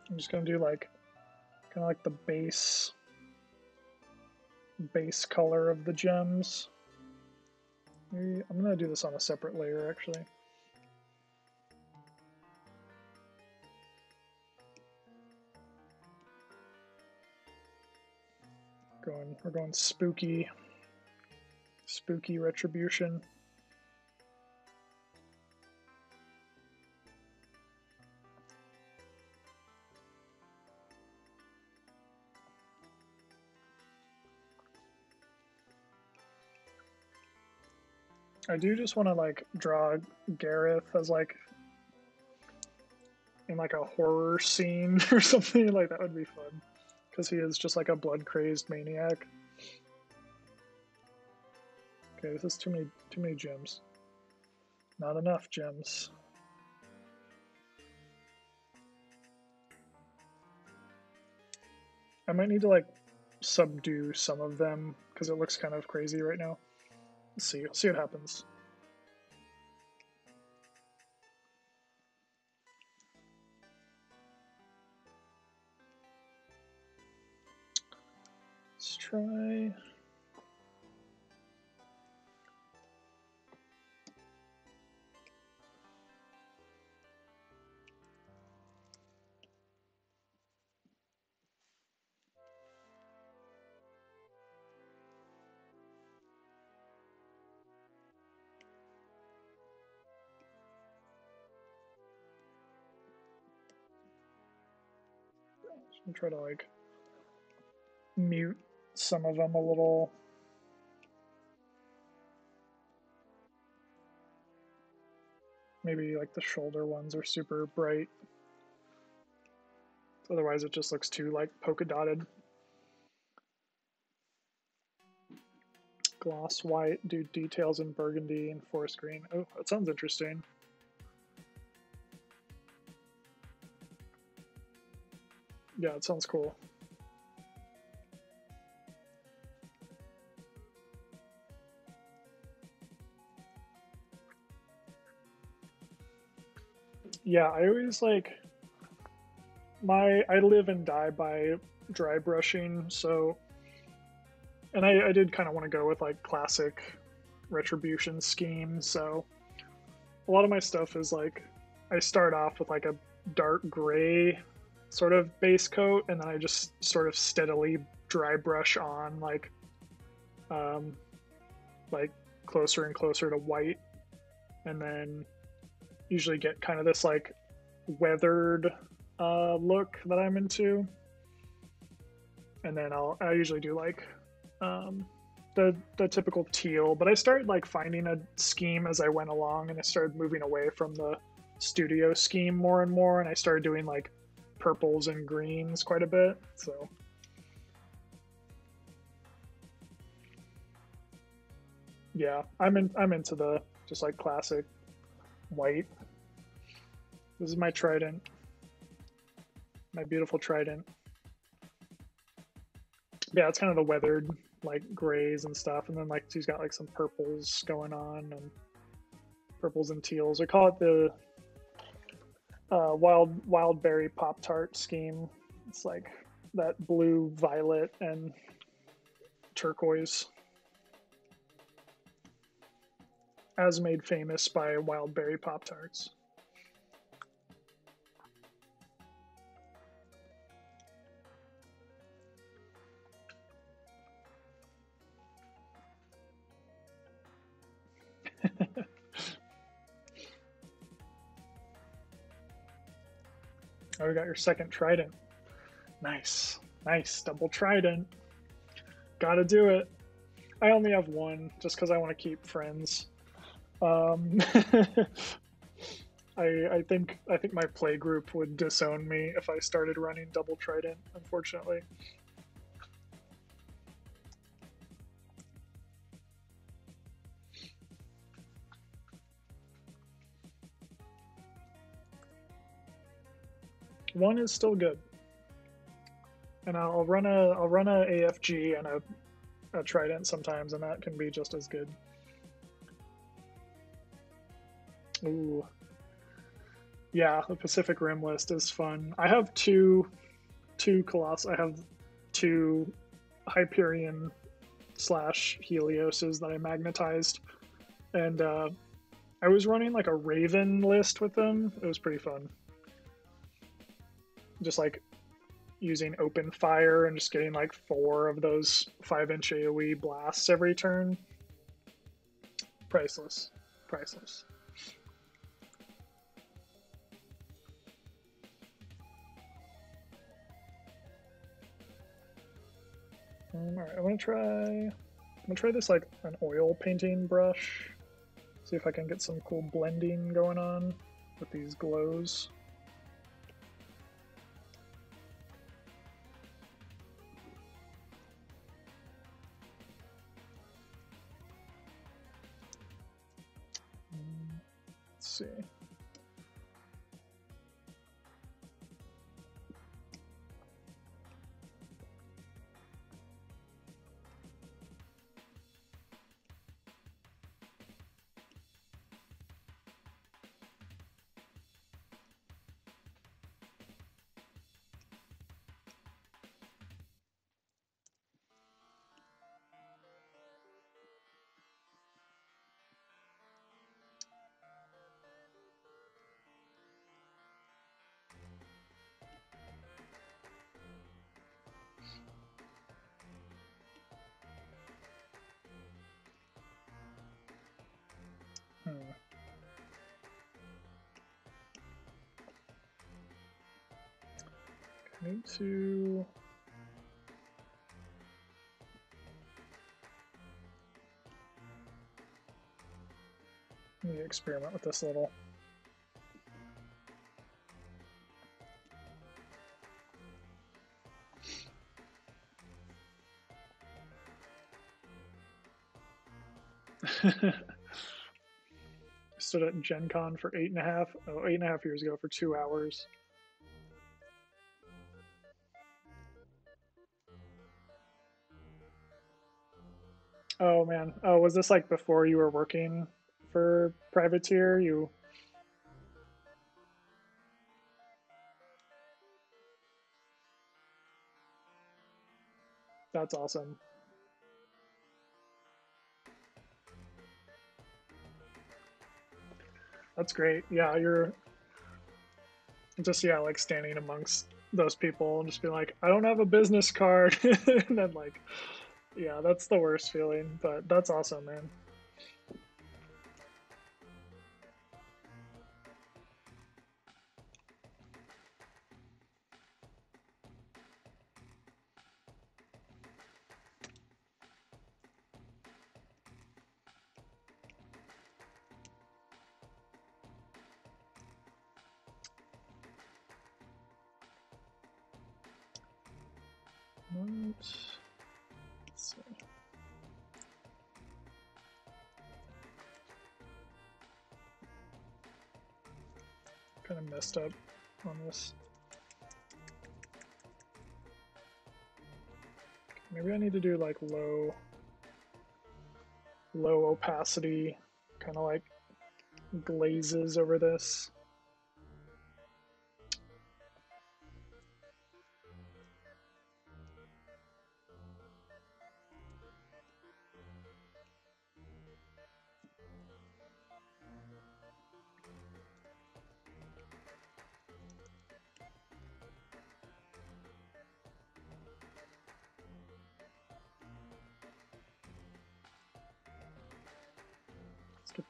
Speaker 1: I'm just gonna do like kind of like the base color of the gems. Maybe I'm gonna do this on a separate layer actually. We're going spooky retribution. I do just want to like draw Gareth as like in like a horror scene or something. Like that would be fun because he is just like a blood crazed maniac. Okay, this is too many gems. Not enough gems. I might need to like subdue some of them because it looks kind of crazy right now. Let's see what happens. Let's try. I'm try to like mute some of them a little. Maybe like the shoulder ones are super bright. Otherwise it just looks too like polka dotted. Gloss white, do details in burgundy and forest green. Oh, that sounds interesting. Yeah, it sounds cool. Yeah, I always like I live and die by dry brushing, so and I did kind of want to go with like classic retribution schemes, so a lot of my stuff is like I start off with like a dark gray sort of base coat, and then I just sort of steadily dry brush on like closer and closer to white, and then usually get kind of this like weathered look that I'm into, and then I usually do like the typical teal, but I started like finding a scheme as I went along, and I started moving away from the studio scheme more and more, and I started doing like purples and greens quite a bit. So yeah, I'm into the just like classic white. This is my trident, my beautiful trident. Yeah, it's kind of the weathered like grays and stuff, and then like she's got like some purples going on, and purples and teals. I call it the wild berry pop tart scheme. It's like that blue, violet, and turquoise, as made famous by wild berry pop tarts. Oh, we got your second trident. Nice, nice double trident. Gotta do it. I only have one just because I want to keep friends. I think my play group would disown me if I started running double trident, unfortunately. One is still good, and I'll run a AFG and a trident sometimes, and that can be just as good. Ooh, yeah, the Pacific Rim list is fun. I have two Colossus. I have two Hyperion slash Helioses that I magnetized, and I was running like a Raven list with them. It was pretty fun. Just like using open fire and just getting like 4 of those 5-inch AoE blasts every turn. Priceless. Priceless. All right, I'm gonna try this like an oil painting brush. See if I can get some cool blending going on with these glows. Let's see. I need to experiment with this a little. Stood at Gen Con for 8.5 years ago for 2 hours. Oh man. Oh, was this like before you were working for Privateer? That's awesome. That's great. Yeah, you're just, yeah, like standing amongst those people and just being like, I don't have a business card. And then like, yeah, that's the worst feeling, but that's awesome, man. Let's see. Kind of messed up on this. Maybe I need to do like low opacity, kind of like glazes over this.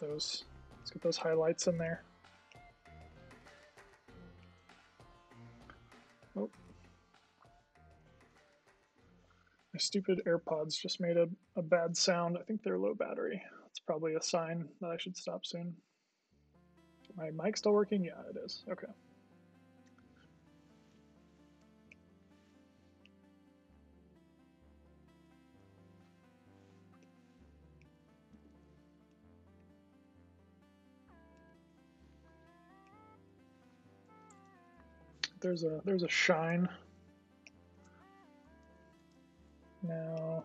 Speaker 1: Let's get those highlights in there. Oh. My stupid AirPods just made a bad sound. I think they're low battery. That's probably a sign that I should stop soon. My mic still working? Yeah, it is. Okay. There's a shine. Now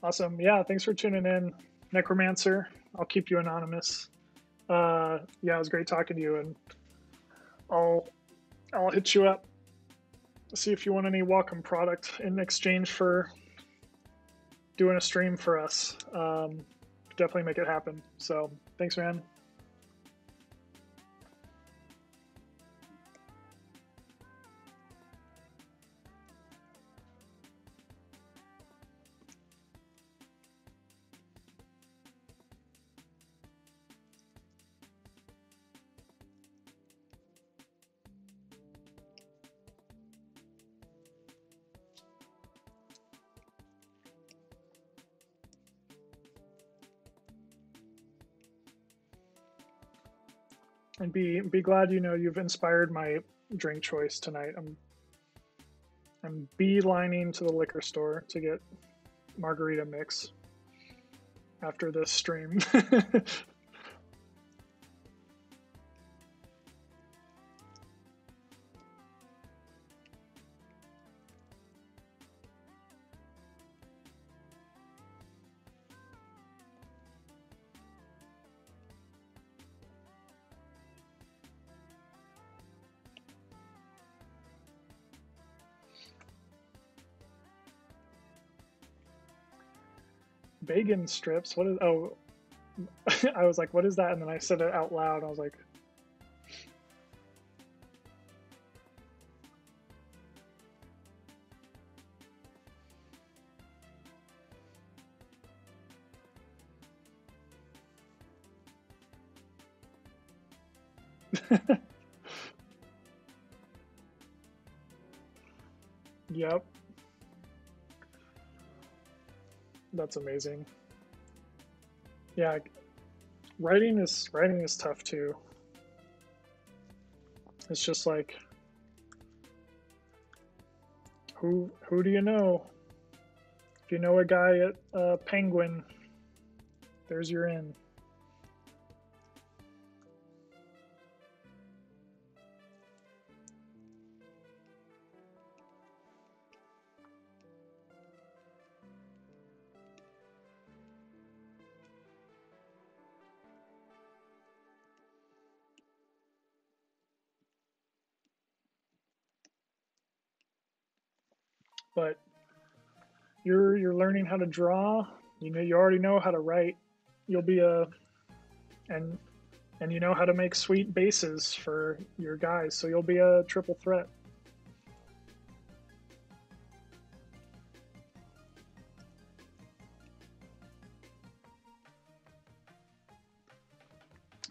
Speaker 1: awesome. Yeah, thanks for tuning in, Necromancer. I'll keep you anonymous. Yeah, it was great talking to you, and I'll hit you up to see if you want any welcome product in exchange for doing a stream for us. Definitely make it happen. So thanks, man. And be glad you've inspired my drink choice tonight. I'm beelining to the liquor store to get margarita mix after this stream. Bacon strips. What is? Oh, I was like, what is that? And then I said it out loud. I was like, yep, that's amazing. Yeah, writing is tough too. It's just like, who do you know? If you know a guy at Penguin, there's your in. But you're learning how to draw. You already know how to write. You'll be a and and you know how to make sweet bases for your guys, so you'll be a triple threat.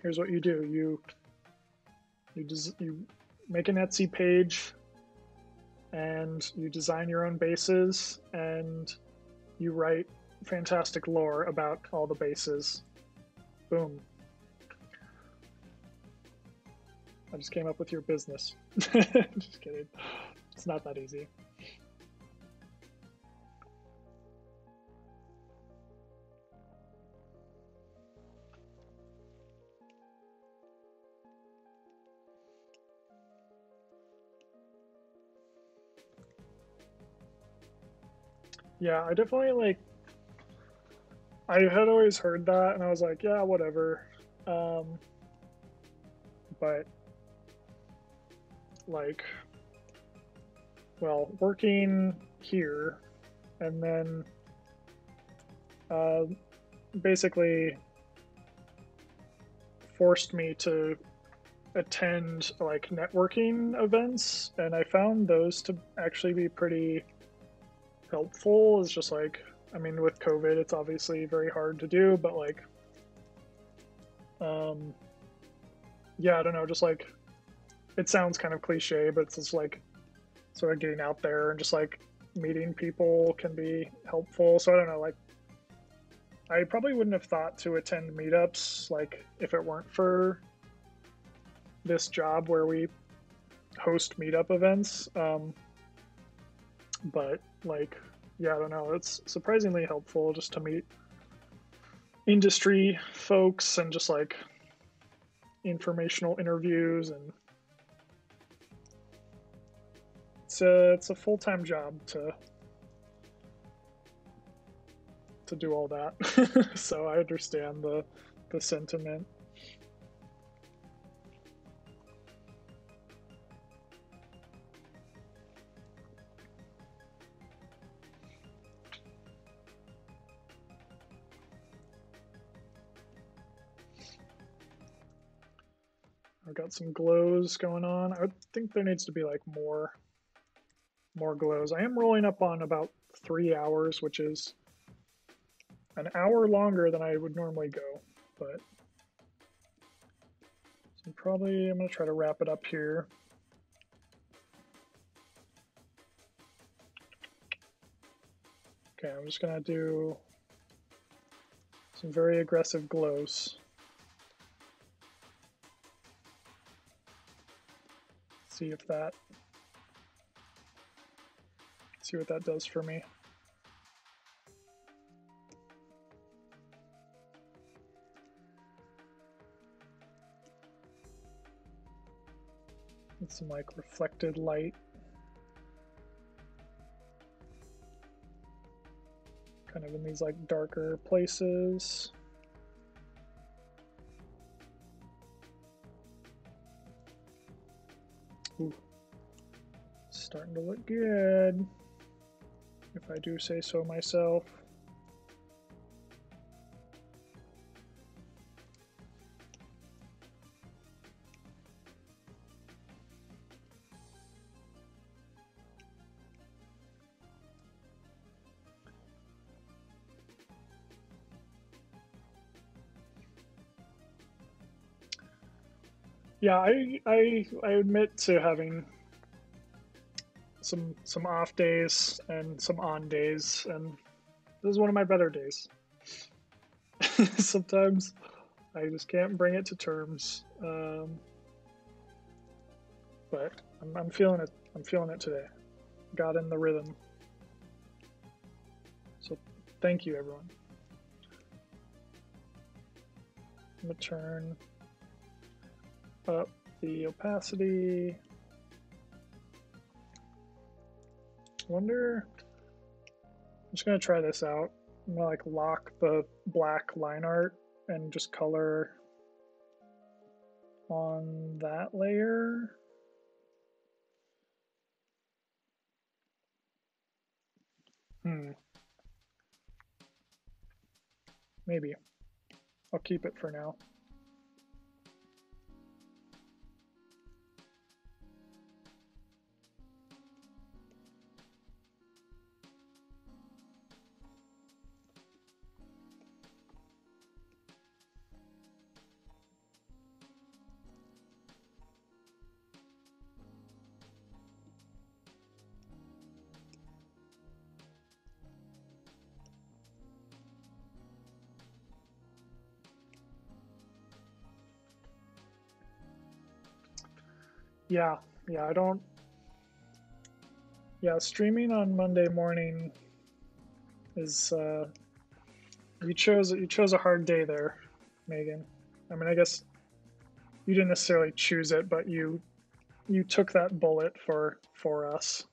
Speaker 1: Here's what you do: you make an Etsy page, and you design your own bases, and you write fantastic lore about all the bases. Boom. I just came up with your business. Just kidding. It's not that easy. Yeah, I definitely like. I had always heard that, and I was like, yeah, whatever. But like, well, working here, and then uh, basically forced me to attend like networking events, and I found those to actually be pretty helpful. It's just like, I mean, with COVID, it's obviously very hard to do, but like, yeah, I don't know, just like, it sounds kind of cliche, but it's just like sort of getting out there and just like meeting people can be helpful. So I don't know, like, I probably wouldn't have thought to attend meetups like if it weren't for this job where we host meetup events. But like, yeah, I don't know. It's surprisingly helpful just to meet industry folks and just like informational interviews, and it's a full-time job to do all that. So I understand the sentiment. I've got some glows going on. I think there needs to be like more glows. I am rolling up on about 3 hours, which is an hour longer than I would normally go, but so I'm gonna try to wrap it up here. Okay, I'm just gonna do some very aggressive glows. See if that, see what that does for me. Get some like reflected light. Kind of in these like darker places. Ooh, starting to look good, if I do say so myself. Yeah, I admit to having some off days and some on days, and this is one of my better days. Sometimes I just can't bring it to terms, but I'm feeling it. I'm feeling it today. Got in the rhythm. So thank you, everyone. I'm gonna turn up the opacity. Wonder, I'm just gonna try this out. I'm gonna like lock the black line art and just color on that layer. Maybe. I'll keep it for now. Yeah, I don't. Yeah, streaming on Monday morning is you chose a hard day there, Megan. I mean, I guess you didn't necessarily choose it, but you took that bullet for us.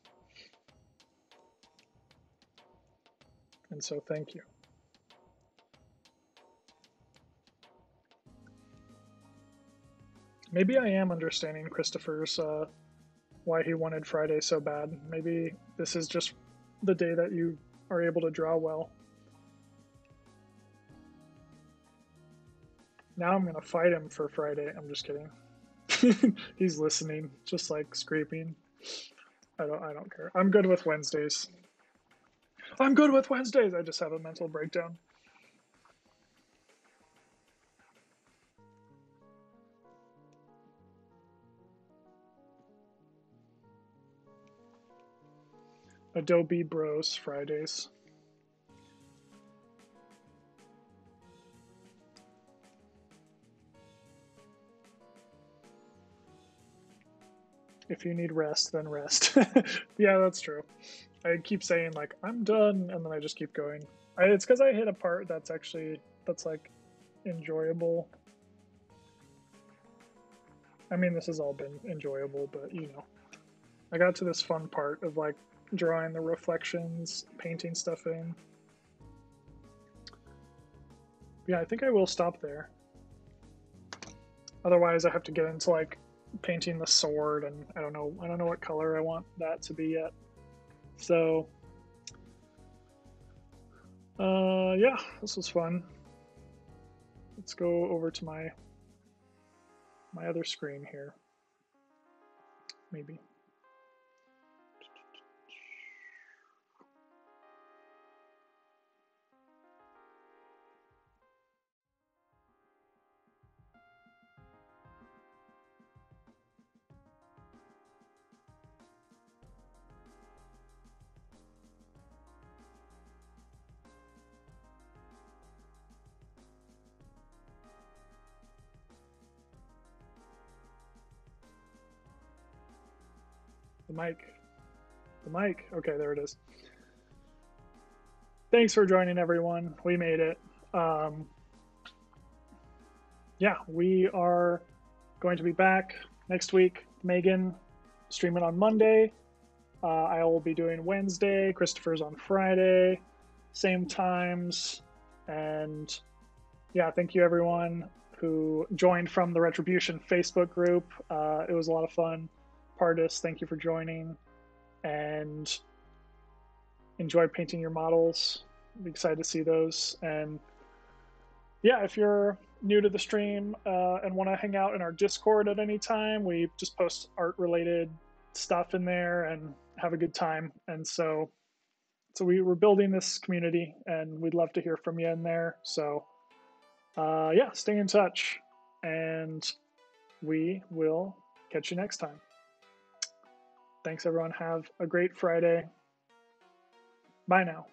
Speaker 1: And so thank you. Maybe I am understanding Christopher's why he wanted Friday so bad. Maybe this is just the day that you are able to draw well. Now I'm gonna fight him for Friday. I'm just kidding. He's listening, just like scraping. I don't care. I'm good with Wednesdays. I'm good with Wednesdays. I just have a mental breakdown. Adobe Bros Fridays. If you need rest, then rest. Yeah, that's true. I keep saying like I'm done, and then I just keep going. It's because I hit a part that's like enjoyable. I mean, this has all been enjoyable, but you know, I got to this fun part of like drawing the reflections, painting stuff in. Yeah, I think I will stop there. Otherwise, I have to get into like painting the sword, and I don't know what color I want that to be yet. So, yeah, this was fun. Let's go over to my other screen here. Maybe. mic. The mic. Okay, there it is. Thanks for joining, everyone. We made it. Yeah, we are going to be back next week. Megan streaming on Monday. I will be doing Wednesday. Christopher's on Friday. Same times. And yeah, thank you everyone who joined from the Retribution Facebook group. It was a lot of fun. Pardis, thank you for joining. And enjoy painting your models. I'm excited to see those. And yeah, if you're new to the stream and want to hang out in our Discord at any time, we just post art related stuff in there and have a good time. And so we're building this community, and we'd love to hear from you in there. So yeah, stay in touch, and we will catch you next time. Thanks, everyone. Have a great Friday. Bye now.